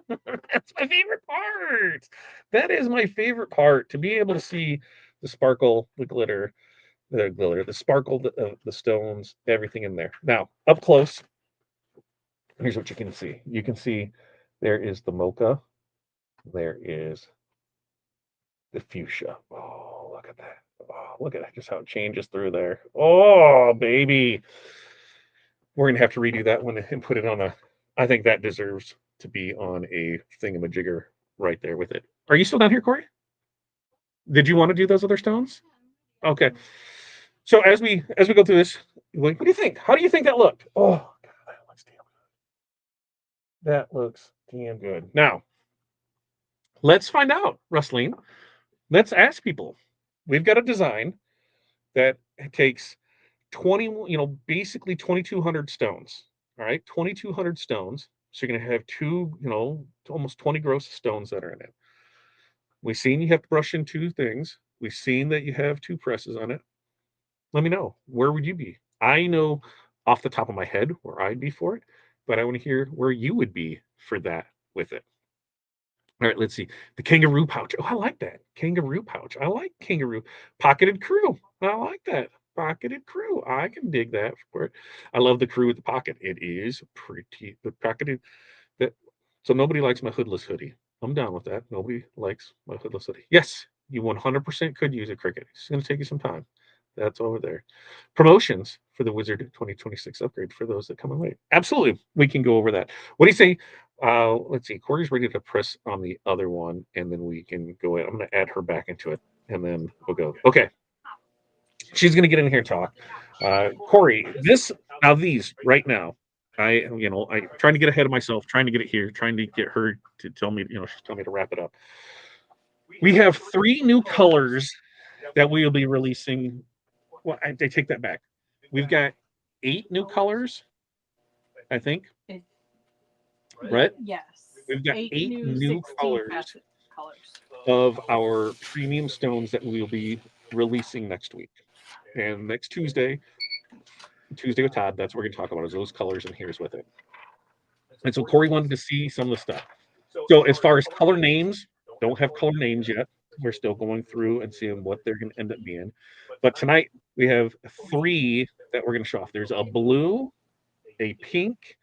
S1: that's my favorite part. That is my favorite part, to be able to see the sparkle, the sparkle, the stones, everything in there. Now, up close, here's what you can see. You can see there is the mocha, there is the fuchsia. Oh, look at that. Oh, look at that, just how it changes through there. Oh, baby. We're going to have to redo that one and put it on I think that deserves to be on a thingamajigger right there with it. Are you still down here, Corey? Did you want to do those other stones? Okay. So as we go through this, what do you think? How do you think that looked? Oh, God, that looks damn good. Now, let's find out, Rustling. Let's ask people. We've got a design that takes 20, basically 2,200 stones. All right, 2,200 stones. So you're going to have almost 20 gross stones that are in it. We've seen you have to brush in two things. We've seen that you have two presses on it. Let me know. Where would you be? I know off the top of my head where I'd be for it, but I want to hear where you would be for that with it. All right, let's see. The kangaroo pouch. Oh, I like that. Kangaroo pouch. I like kangaroo. Pocketed crew. I like that. Pocketed crew. I can dig that for it. I love the crew with the pocket. It is pretty. The pocketed. That. So nobody likes my hoodless hoodie. I'm down with that. Nobody likes my hoodless hoodie. Yes, you 100% could use a cricket. It's going to take you some time. That's over there. Promotions for the Wizard 2026 upgrade for those that come in late. Absolutely, we can go over that. What do you say? Let's see. Corey's ready to press on the other one, and then we can go in. I'm going to add her back into it, and then we'll go. Okay, she's going to get in here and talk. Corey, these right now. I trying to get ahead of myself, trying to get it here, trying to get her to tell me. She's telling me to wrap it up. We have 3 new colors that we will be releasing. Well, I take that back. We've got 8 new colors, I think. Right?
S2: Yes.
S1: We've got 8 new
S2: 16
S1: colors
S2: colors.
S1: of our premium stones that we will be releasing next week. And next Tuesday with Todd, that's what we're going to talk about is those colors, and here's with it. And so Corey wanted to see some of the stuff. So as far as color names, don't have color names yet. We're still going through and seeing what they're going to end up being. But tonight we have 3 that we're going to show off. There's a blue, a pink,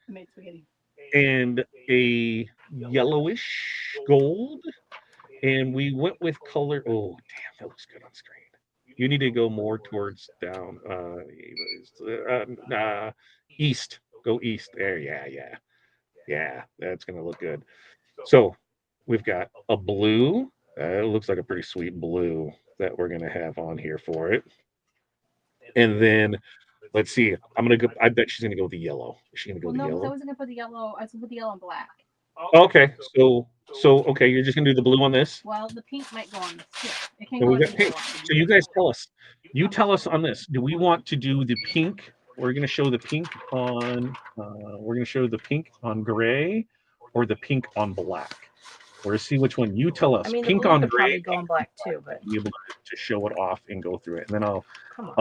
S1: and a yellowish gold. And we went with color. Oh, damn, that looks good on screen. You need to go more towards down. East. Go east. There. Yeah. That's going to look good. So we've got a blue. It looks like a pretty sweet blue that we're going to have on here for it. And then let's see. I'm gonna go. I bet she's gonna go with the yellow. Is she gonna go with the
S2: I
S1: yellow?
S2: wasn't gonna put the yellow. I was gonna put the yellow and black.
S1: Okay. So okay, you're just gonna do the blue on this.
S2: Well, the pink might go on this too. It can
S1: And
S2: go
S1: we
S2: on
S1: got
S2: either
S1: pink.
S2: one.
S1: So you guys tell us. You tell us on this. Do we want to do the pink? We're gonna show the pink on. We're gonna show the pink on gray, or the pink on black. Or see which one. You tell us.
S2: I mean, the
S1: Pink
S2: blue
S1: on
S2: could
S1: gray.
S2: probably go on black too, but
S1: Be able to show it off and go through it, and then I'll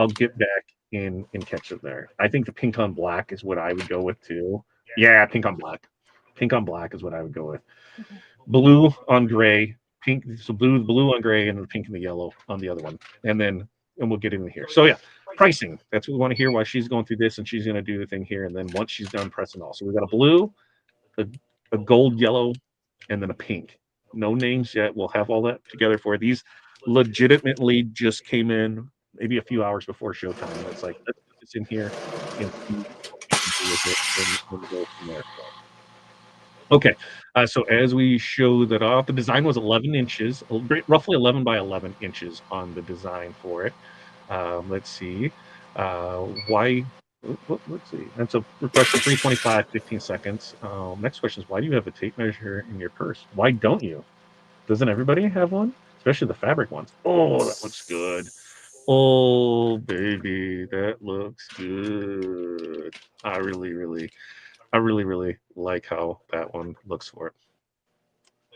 S1: get back in and catch it there. I think the pink on black is what I would go with too. Yeah, pink on black. Pink on black is what I would go with.
S2: Okay.
S1: Blue on gray, pink. So blue on gray, and the pink and the yellow on the other one, and we'll get in here. So yeah, pricing. That's what we want to hear while she's going through this, and she's going to do the thing here, and then once she's done pressing all, so we got a blue, a gold, yellow, and then a pink. No names yet. We'll have all that together for these. Legitimately just came in maybe a few hours before showtime. It's like let's put this in here and see what we can do with it, and go from there. Okay, so as we show that off, the design was 11 inches, roughly 11 by 11 inches on the design for it. Let's see. Why? Let's see. That's a request for 325, 15 seconds. Next question is, why do you have a tape measure in your purse? Why don't you? Doesn't everybody have one? Especially the fabric ones. Oh, that looks good. Oh, baby, that looks good. I really like how that one looks for it.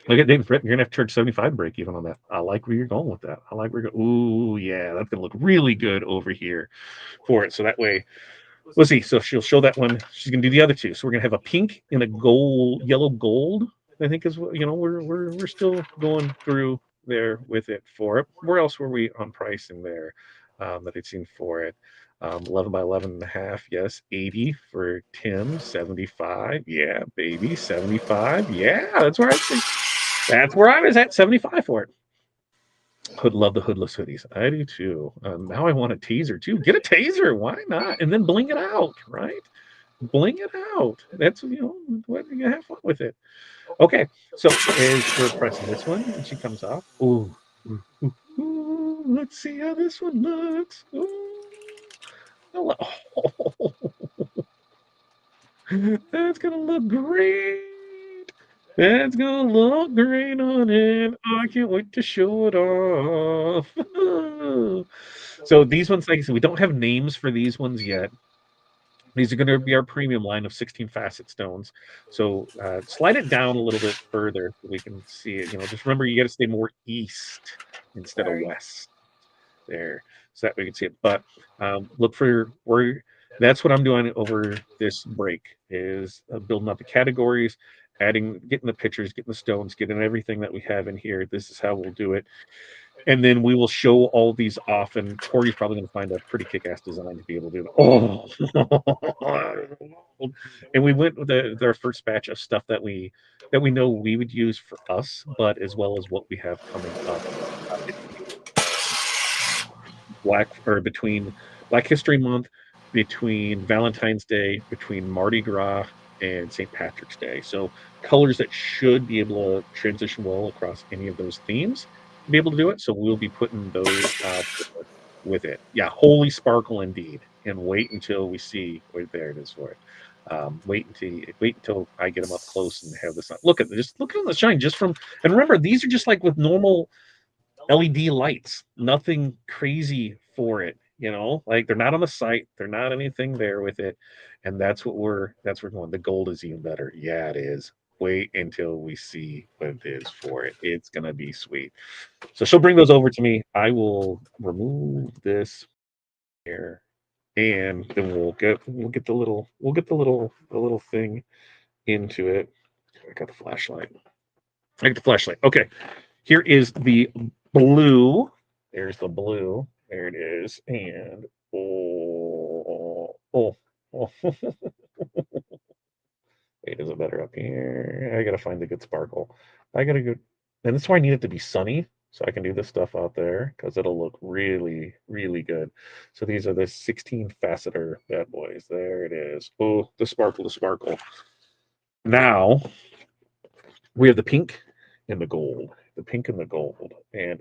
S1: Look at David Britton. You're gonna have to charge 75 break even on that. I like where you're going with that. I like where you're going. Ooh, yeah, that's gonna look really good over here for it. So that way, let's see. So she'll show that one. She's gonna do the other two. So we're gonna have a pink and a yellow gold. I think is what we're still going through there with it for it. Where else were we on pricing there that I'd seen for it? 11 by 11 and a half. Yes. 80 for Tim. 75. Yeah, baby. 75. Yeah, that's where I was at 75 for it. Love the hoodless hoodies. I do too. Now I want a taser too. Get a taser. Why not? And then bling it out, right? Bling it out. That's what you have fun with it. Okay, so as we're pressing this one, and she comes off. Ooh, let's see how this one looks. Oh, that's gonna look great. That's gonna look great on it. I can't wait to show it off. So these ones, like I said, we don't have names for these ones yet. These are going to be our premium line of 16 facet stones. So slide it down a little bit further so we can see it. Just remember you got to stay more east instead of west there, so that we can see it. But look for where. That's what I'm doing over this break is building up the categories, getting the pictures, getting the stones, getting everything that we have in here. This is how we'll do it. And then we will show all these off, and Corey's probably going to find a pretty kick-ass design to be able to do. Oh, and we went with our first batch of stuff that we know we would use for us, but as well as what we have coming up. between Black History Month, between Valentine's Day, between Mardi Gras and St. Patrick's Day. So colors that should be able to transition well across any of those themes to be able to do it. So we'll be putting those out there with it. Yeah, holy sparkle indeed. And wait until we see where there it is for it. Wait until I get them up close and have this. Look at the shine just from. And remember, these are just like with normal LED lights, nothing crazy for it. Like they're not on the site, they're not anything there with it, and that's where we're going. The gold is even better. Yeah, it is. Wait until we see what it is for it. It's gonna be sweet. So she'll bring those over to me. I will remove this here, and then we'll get the little thing into it. I got the flashlight. Okay, here is the blue. There's the blue. There it is. And oh. Wait, is it better up here? I gotta find the good sparkle. I gotta go, and that's why I need it to be sunny so I can do this stuff out there because it'll look really, really good. So these are the 16 faceter bad boys. There it is. Oh, the sparkle. Now we have the pink and the gold. The pink and the gold. And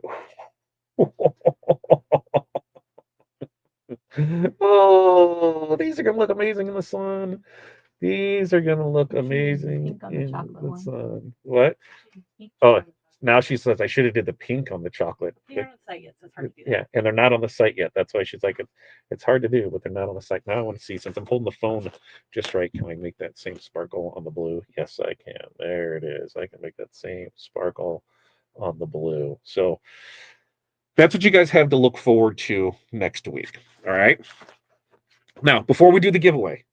S1: oh, these are gonna look amazing in the sun. These are gonna look amazing in the sun. What? Oh, now she says I should have did the pink on the chocolate.
S2: They're on the site yet, so it's hard to do.
S1: Yeah, and they're not on the site yet. That's why she's like, it's hard to do, but they're not on the site. Now I want to see, since I'm holding the phone just right, can I make that same sparkle on the blue? Yes, I can. There it is. I can make that same sparkle on the blue. So that's what you guys have to look forward to next week. All right. Now, before we do the giveaway,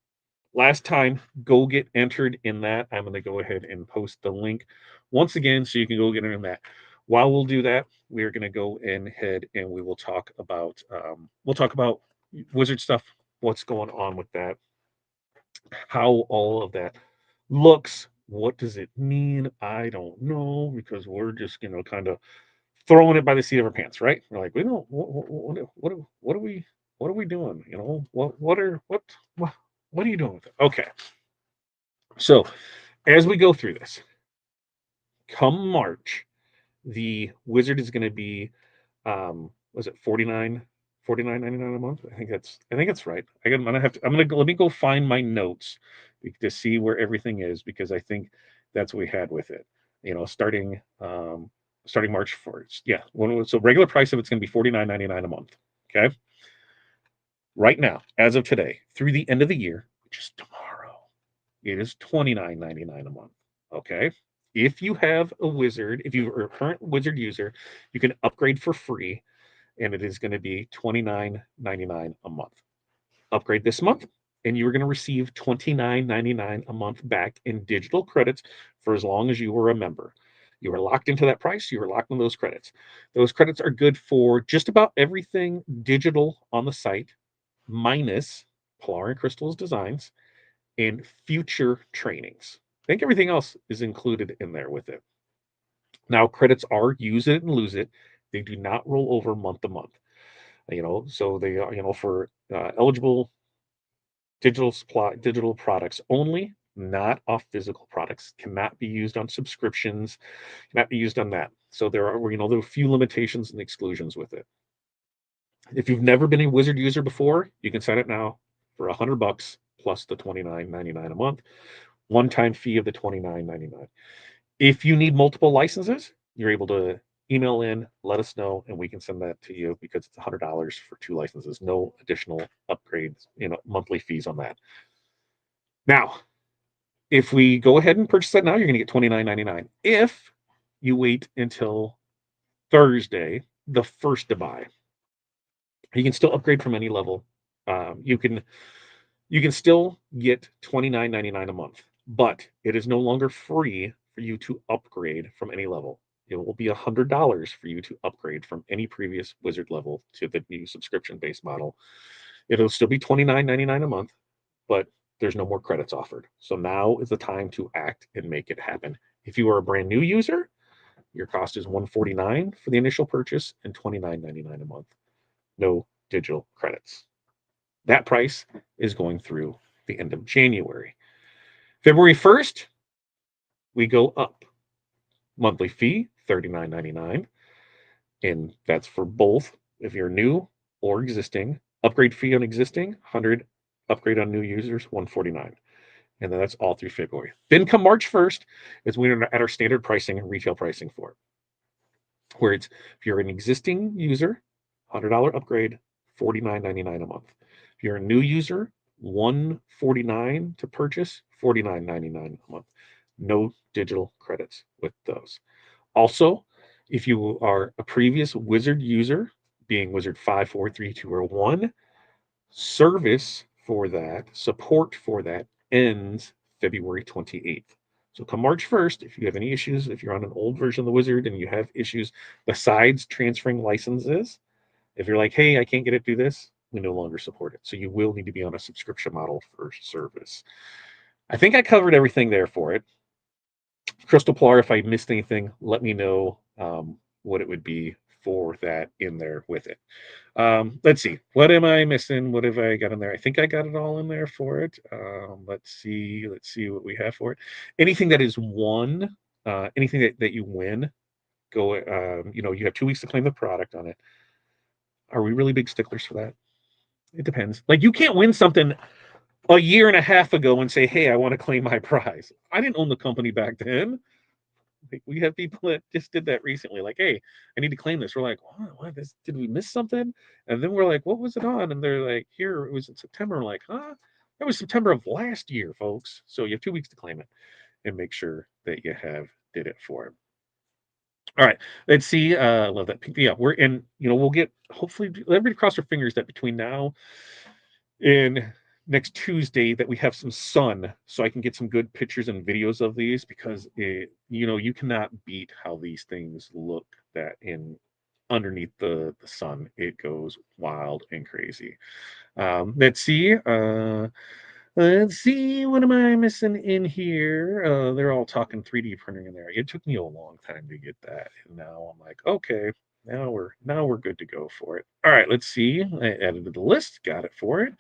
S1: last time, go get entered in that. I'm going to go ahead and post the link once again so you can go get entered in that. While we'll do that, we're going to go ahead and we will talk about wizard stuff, what's going on with that, how all of that looks. What does it mean? I don't know, because we're just kind of throwing it by the seat of our pants, right? We're like, we don't what are we doing? What are you doing with it? Okay. So as we go through this, come March, the wizard is going to be, was it 49.99 a month? I think that's right. Let me go find my notes to see where everything is, because I think that's what we had with it. Starting March 1st. Yeah. So regular price of it's going to be $49.99 a month. Okay. Right now, as of today, through the end of the year, which is tomorrow, it is $29.99 a month. Okay. If you have a wizard, if you're a current wizard user, you can upgrade for free, and it is going to be $29.99 a month. Upgrade this month, and you're going to receive $29.99 a month back in digital credits for as long as you were a member. You are locked into that price. You are locked into those credits. Those credits are good for just about everything digital on the site, minus Polar and Crystal's designs and future trainings. I think everything else is included in there with it. Now, credits are use it and lose it. They do not roll over month to month. So they are, for eligible digital products only, not off physical products. Cannot be used on subscriptions. Cannot be used on that. So there are a few limitations and exclusions with it. If you've never been a Wizard user before, you can sign up now for $100 plus the $29.99 a month. One-time fee of the $29.99. If you need multiple licenses, you're able to email in, let us know, and we can send that to you, because it's $100 for 2 licenses. No additional upgrades, monthly fees on that. Now, if we go ahead and purchase that now, you're going to get $29.99. If you wait until Thursday, the first to buy, you can still upgrade from any level. You can still get $29.99 a month, but it is no longer free for you to upgrade from any level. It will be $100 for you to upgrade from any previous wizard level to the new subscription-based model. It'll still be $29.99 a month, but there's no more credits offered. So now is the time to act and make it happen. If you are a brand new user, your cost is $149 for the initial purchase and $29.99 a month. No digital credits. That price is going through the end of January. February 1st, we go up. Monthly fee, $39.99. And that's for both if you're new or existing. Upgrade fee on existing, 100. Upgrade on new users, 149. And then that's all through February. Then come March 1st, is we're at our standard pricing and retail pricing for it. Where it's if you're an existing user, $100 upgrade, $49.99 a month. If you're a new user, $149 to purchase, $49.99 a month. No digital credits with those. Also, if you are a previous Wizard user, being Wizard 5, 4, 3, 2, or 1, service for that, support for that ends February 28th. So come March 1st, if you have any issues, if you're on an old version of the Wizard and you have issues besides transferring licenses, if you're like, hey, I can't get it to do this, we no longer support it. So you will need to be on a subscription model for service. I think I covered everything there for it. Crystal Plar, if I missed anything, let me know what it would be for that in there with it. Let's see. What am I missing? What have I got in there? I think I got it all in there for it. Let's see. Let's see what we have for it. Anything that is won, anything that you win, go. You have 2 weeks to claim the product on it. Are we really big sticklers for that? It depends. Like you can't win something a year and a half ago and say, "Hey, I want to claim my prize." I didn't own the company back then. Like, we have people that just did that recently. Like, hey, I need to claim this. We're like, what? This, did we miss something? And then we're like, what was it on? And they're like, here, it was in September. I'm like, huh? That was September of last year, folks. So you have 2 weeks to claim it and make sure that you have did it for it. All right, let's see. Love that. Yeah, we're in. We'll get hopefully. Everybody cross our fingers that between now and next Tuesday that we have some sun so I can get some good pictures and videos of these because you cannot beat how these things look that in underneath the sun. It goes wild and crazy. Let's see. What am I missing in here? They're all talking 3D printing in there. It took me a long time to get that, and now I'm like, okay, now we're good to go for it. All right, let's see. I added to the list, got it for it.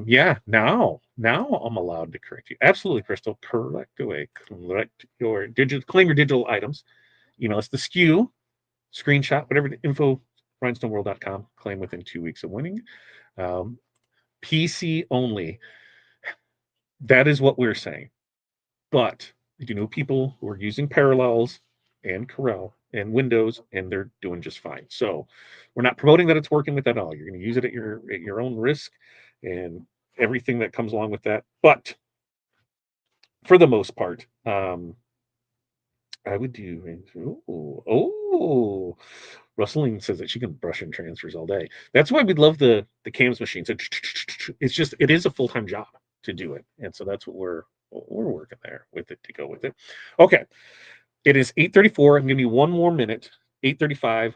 S1: Yeah, now I'm allowed to correct you. Absolutely, Crystal. Correct away. Collect your claim your digital items. Email us the SKU, screenshot, whatever the info, rhinestoneworld.com. Claim within 2 weeks of winning. PC only. That is what we're saying. But you know people who are using Parallels and Corel and Windows, and they're doing just fine. So we're not promoting that it's working with that at all. You're going to use it at your own risk and everything that comes along with that. But for the most part, I would do. Rustling says that she can brush in transfers all day. That's why we love the CAMS machine. So it is a full-time job to do it, and so that's what we're working there with it to go with it. Okay, it is 8:34. I'm giving you one more minute. 8:35.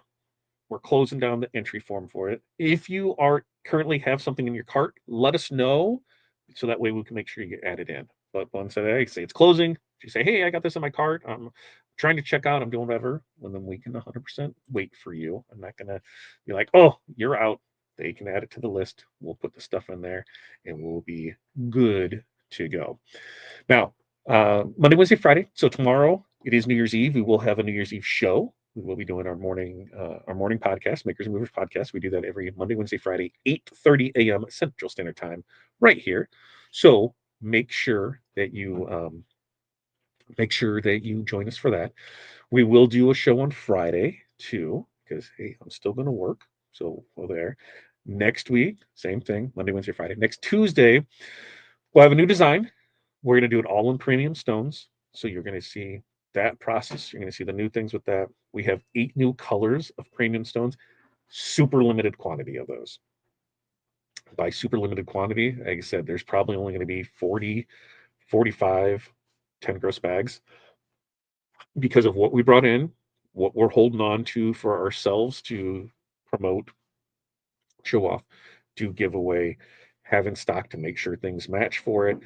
S1: We're closing down the entry form for it. If you are currently have something in your cart, let us know so that way we can make sure you get added in. But once I say it's closing, if you say, hey, I got this in my cart, I'm trying to check out, I'm doing whatever, well, then we can 100% wait for you. I'm not going to be like, oh, you're out. They can add it to the list. We'll put the stuff in there and we'll be good to go. Now, Monday, Wednesday, Friday. So tomorrow it is New Year's Eve. We will have a New Year's Eve show. We will be doing our morning podcast, Makers and Movers podcast. We do that every Monday, Wednesday, Friday, 8:30 a.m. Central Standard Time, right here. So make sure that you join us for that. We will do a show on Friday too, because hey, I'm still going to work. So we're there. Next week, same thing, Monday, Wednesday, Friday. Next Tuesday, we'll have a new design. We're going to do it all in premium stones. So you're going to see that process. You're going to see the new things with that. We have 8 new colors of premium stones, super limited quantity of those. By super limited quantity, like I said, there's probably only going to be 40, 45, 10 gross bags because of what we brought in, what we're holding on to for ourselves to promote, show off, to give away, have in stock to make sure things match for it.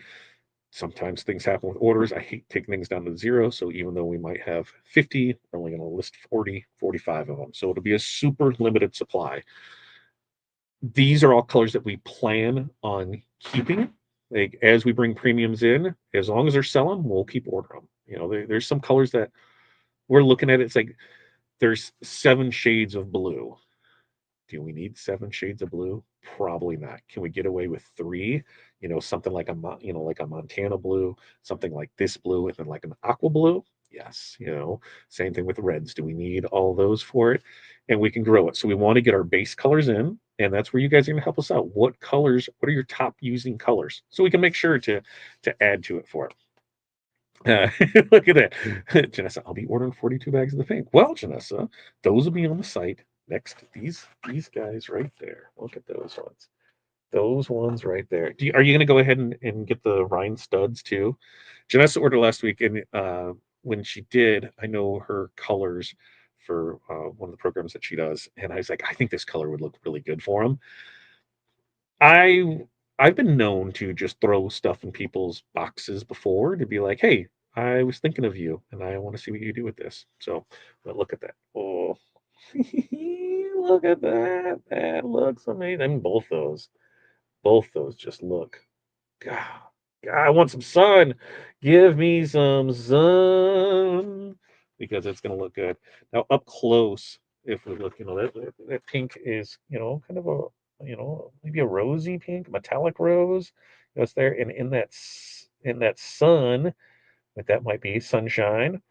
S1: Sometimes things happen with orders. I hate taking things down to 0. So even though we might have 50, we're only going to list 40, 45 of them. So it'll be a super limited supply. these are all colors that we plan on keeping. Like as we bring premiums in, as long as they're selling, we'll keep ordering them. There's some colors that we're looking at. It's like there's 7 shades of blue. Do we need 7 shades of blue? Probably not. Can we get away with 3? Something like like a Montana blue, something like this blue, and then like an aqua blue. Yes. Same thing with reds. Do we need all those for it? And we can grow it. So we want to get our base colors in, and that's where you guys are going to help us out. What colors? What are your top using colors? So we can make sure to add to it for it. Look at that. Janessa, I'll be ordering 42 bags of the paint. Well, Janessa, those will be on the site next to these guys right there. Look at those ones. Those ones right there. Are you going to go ahead and get the Rhinestuds too? Janessa ordered last week, and when she did, I know her colors for one of the programs that she does, and I was like, I think this color would look really good for them. I've been known to just throw stuff in people's boxes before to be like, hey, I was thinking of you and I want to see what you do with this. So, but look at that. Oh, look at that. That looks amazing. I mean, both those just look. God, I want some sun. Give me some sun because it's going to look good. Now, up close, if we look, that pink is, kind of maybe a rosy pink, metallic rose. It's there, and in that sun, like that might be sunshine.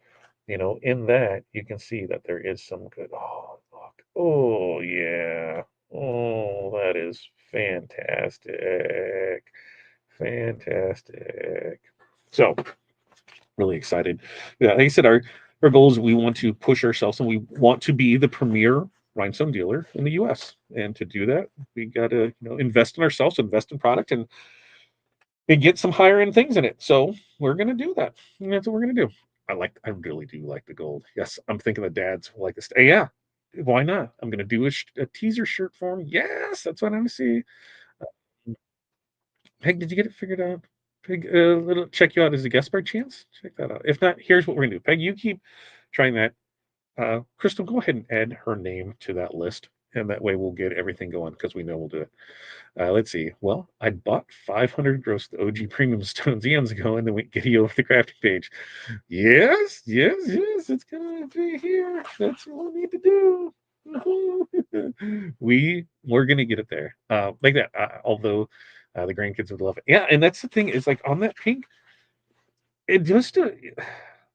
S1: In that you can see that there is some good. Oh, look. Oh, yeah. Oh, that is fantastic. Fantastic. So, really excited. Yeah, like I said, our goal is we want to push ourselves and we want to be the premier rhinestone dealer in the U.S. And to do that, we got to invest in ourselves, invest in product, and get some higher end things in it. So we're going to do that. And that's what we're going to do. I really do like the gold. Yes, I'm thinking the dads will like this. Yeah, why not? I'm going to do a teaser shirt for him. Yes, that's what I'm going to see. Peg, did you get it figured out? Peg, little check you out as a guest by chance. Check that out. If not, here's what we're gonna do. Peg, you keep trying that. Crystal, go ahead and add her name to that list, and that way we'll get everything going because we know we'll do it. Let's see. Well, I bought 500 gross OG premium stones eons ago, and then we get you over the crafting page. Yes, yes, yes. It's gonna be here. That's what we need to do. We're gonna get it there, like that. Although the grandkids would love it. Yeah, and that's the thing is like on that pink, it just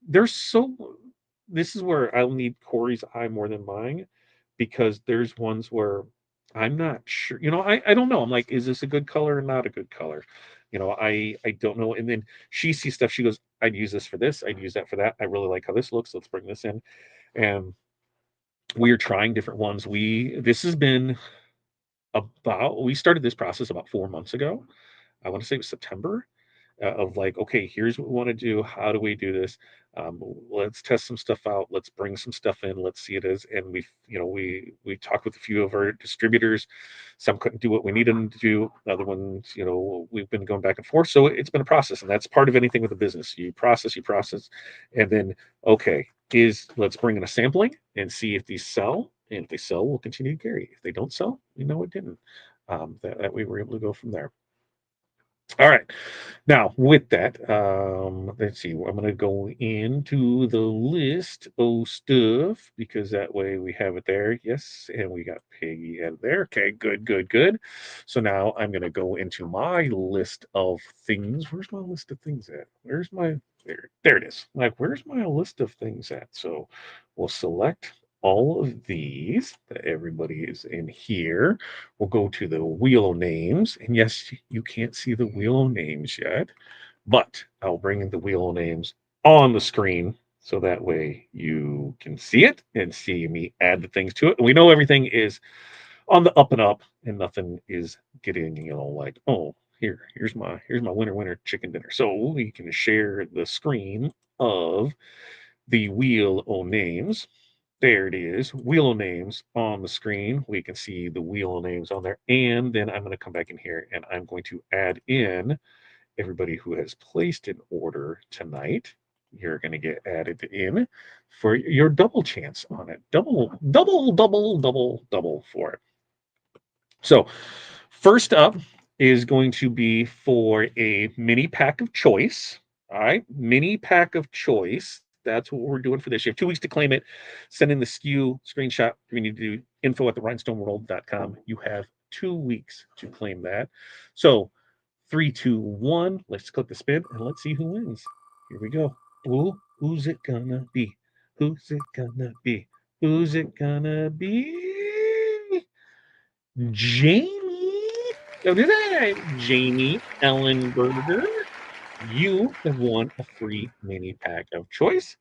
S1: there's so. This is where I'll need Corey's eye more than mine, because there's ones where I'm not sure. I don't know. I'm like, is this a good color or not a good color? I don't know. And then she sees stuff. She goes, I'd use this for this. I'd use that for that. I really like how this looks. Let's bring this in. And we are trying different ones. This has been we started this process about 4 months ago. I want to say it was September, of like, okay, here's what we want to do. How do we do this? Let's test some stuff out. Let's bring some stuff in. Let's see it as. And we talked with a few of our distributors. Some couldn't do what we needed them to do. Other ones, we've been going back and forth. So it's been a process, and that's part of anything with a business. You process, and then okay, let's bring in a sampling and see if these sell. And if they sell, we'll continue to carry. If they don't sell, we know it didn't. That we were able to go from there. All right. Now, with that, let's see. I'm going to go into the list of stuff because that way we have it there. Yes, and we got Peggy out there. Okay, good, good, good. So now I'm going to go into my list of things. Where's my list of things at? Where's my there it is. Like, where's my list of things at? So we'll select all of these that everybody is in here. We'll go to the wheel names. And yes, you can't see the wheel names yet, but I'll bring in the wheel names on the screen so that way you can see it and see me add the things to it. And we know everything is on the up and up, and nothing is getting, like, oh, here's my winner chicken dinner. So we can share the screen of the wheel o names. There it is, wheel names on the screen. We can see the wheel names on there. And then I'm going to come back in here and I'm going to add in everybody who has placed an order tonight. You're going to get added in for your double chance on it. Double for it. So first up is going to be for a mini pack of choice. All right, mini pack of choice. That's what we're doing for this. You have 2 weeks to claim it. Send in the SKU screenshot. We need to do info@therinestoneworld.com. You have 2 weeks to claim that. So 3, 2, 1. Let's click the spin and let's see who wins. Here we go. Ooh, who's it gonna be? Who's it gonna be? Who's it gonna be? Jamie. So did I, Jamie Ellenberger. You have won a free mini pack of choice.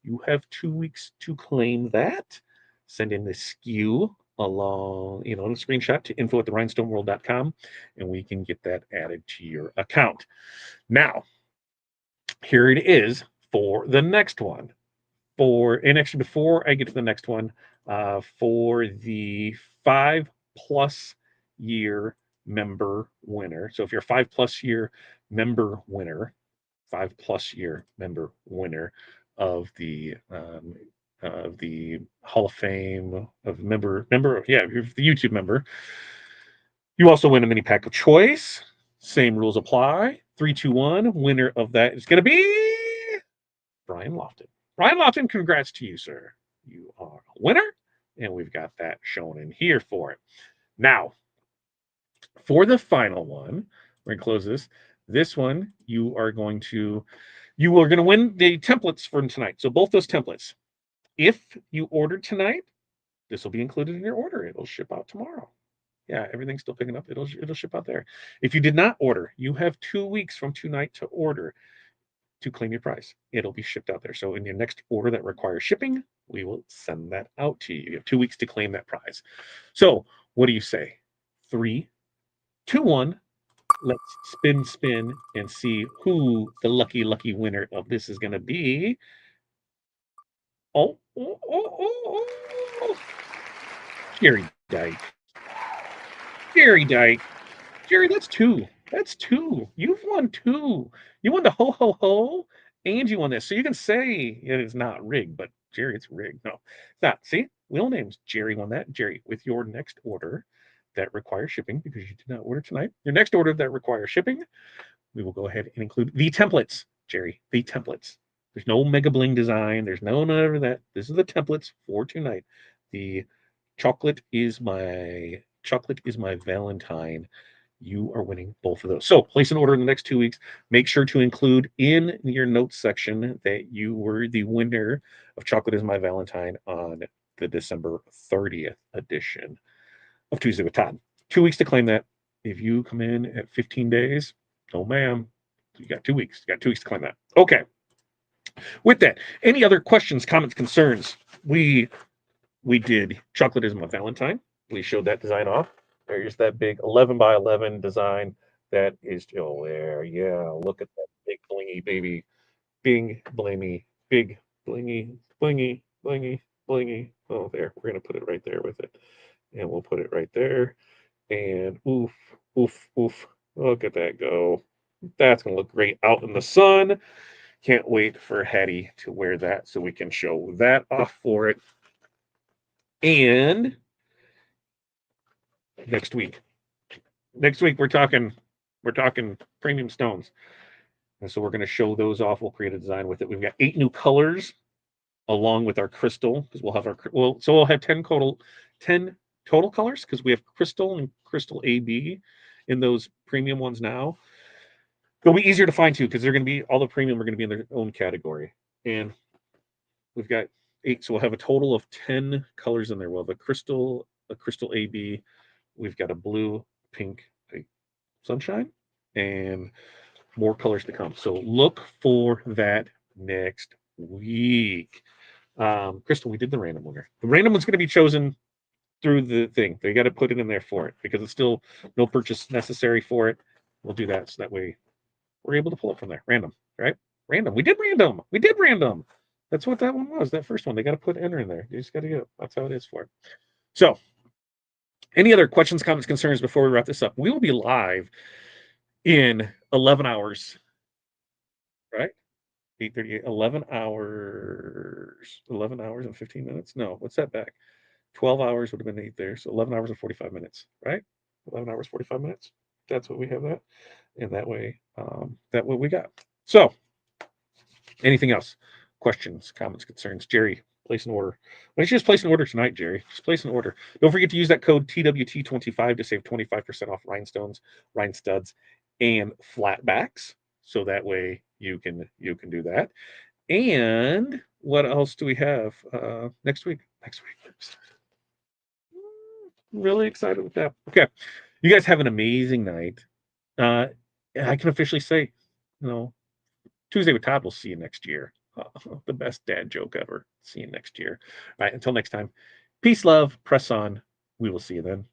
S1: You have 2 weeks to claim that. Send in the SKU along, a screenshot to info@therinestoneworld.com, and we can get that added to your account. Now, here it is for the next one. And actually, before I get to the next one, for the 5+ year member winner. So if you're a 5+ year member winner, 5+ year member winner of the Hall of Fame of yeah, you're the YouTube member. You also win a mini pack of choice. Same rules apply. 3, 2, 1. Winner of that is going to be Brian Lofton. Brian Lofton, congrats to you, sir. You are a winner, and we've got that shown in here for it. Now, for the final one, we're going to close this. This one, you are going to win the templates from tonight. So both those templates. If you order tonight, this will be included in your order. It'll ship out tomorrow. Yeah, everything's still picking up. It'll ship out there. If you did not order, you have 2 weeks from tonight to order to claim your prize. It'll be shipped out there. So in your next order that requires shipping, we will send that out to you. You have 2 weeks to claim that prize. So what do you say? 3, 2, 1. Let's spin and see who the lucky winner of this is going to be. Oh, oh, oh, oh, oh. Jerry Dyke. Jerry Dyke. Jerry, that's 2. That's 2. You've won 2. You won the ho ho ho, and you won this. So you can say it is not rigged, but Jerry, it's rigged. No, it's not. See, wheel names. Jerry won that. Jerry, with your next order that requires shipping, because you did not order tonight, your next order that requires shipping, we will go ahead and include the templates, Jerry. The templates. There's no mega bling design. There's none of that. This is the templates for tonight. The chocolate is my Valentine. You are winning both of those. So place an order in the next 2 weeks. Make sure to include in your notes section that you were the winner of Chocolate is My Valentine on the December 30th edition of Tuesday with Todd. 2 weeks to claim that. If you come in at 15 days, oh ma'am, you got 2 weeks. You got 2 weeks to claim that. Okay. With that, any other questions, comments, concerns? We did Chocolate is My Valentine. We showed that design off. There's that big 11 by 11 design that is still there. Yeah, look at that big blingy baby. Big blingy, big blingy, blingy, blingy, blingy. Oh, there. We're going to put it right there with it. And we'll put it right there. And oof, oof, oof. Look at that go. That's going to look great out in the sun. Can't wait for Hattie to wear that so we can show that off for it. And next week we're talking premium stones. And so we're going to show those off. We'll create a design with it. We've got 8 new colors along with our crystal, because we'll have 10 total colors, because we have crystal and crystal AB in those premium ones now. It'll be easier to find too, because they're going to be all the premium are going to be in their own category. And we've got 8, so we'll have a total of 10 colors in there. We'll have a crystal AB. We've got a blue, pink, a sunshine, and more colors to come. So look for that next week. Crystal, we did the random winner. The random one's going to be chosen through the thing. They got to put it in there for it, because it's still no purchase necessary for it. We'll do that so that way we're able to pull it from there. Random, right? Random. We did random. That's what that one was. That first one. They got to put enter in there. You just got to get it. That's how it is for it. So, any other questions, comments, concerns before we wrap this up? We will be live in 11 hours, right? 8:38, 11 hours, 11 hours and 15 minutes. No, what's that back? 12 hours would have been 8 there. So 11 hours and 45 minutes, right? 11 hours 45 minutes. That's what we have that, and that way, that what we got. So, anything else? Questions, comments, concerns? Jerry, place an order. Why don't you just place an order tonight, Jerry? Just place an order. Don't forget to use that code TWT25 to save 25% off Rhinestones, Rhinestuds, and flatbacks. So that way you can do that. And what else do we have next week? Next week, really excited with that. Okay, you guys have an amazing night. I can officially say, you know, Tuesday with Todd. We'll see you next year. The best dad joke ever. See you next year. All right, until next time. Peace, love, press on. We will see you then.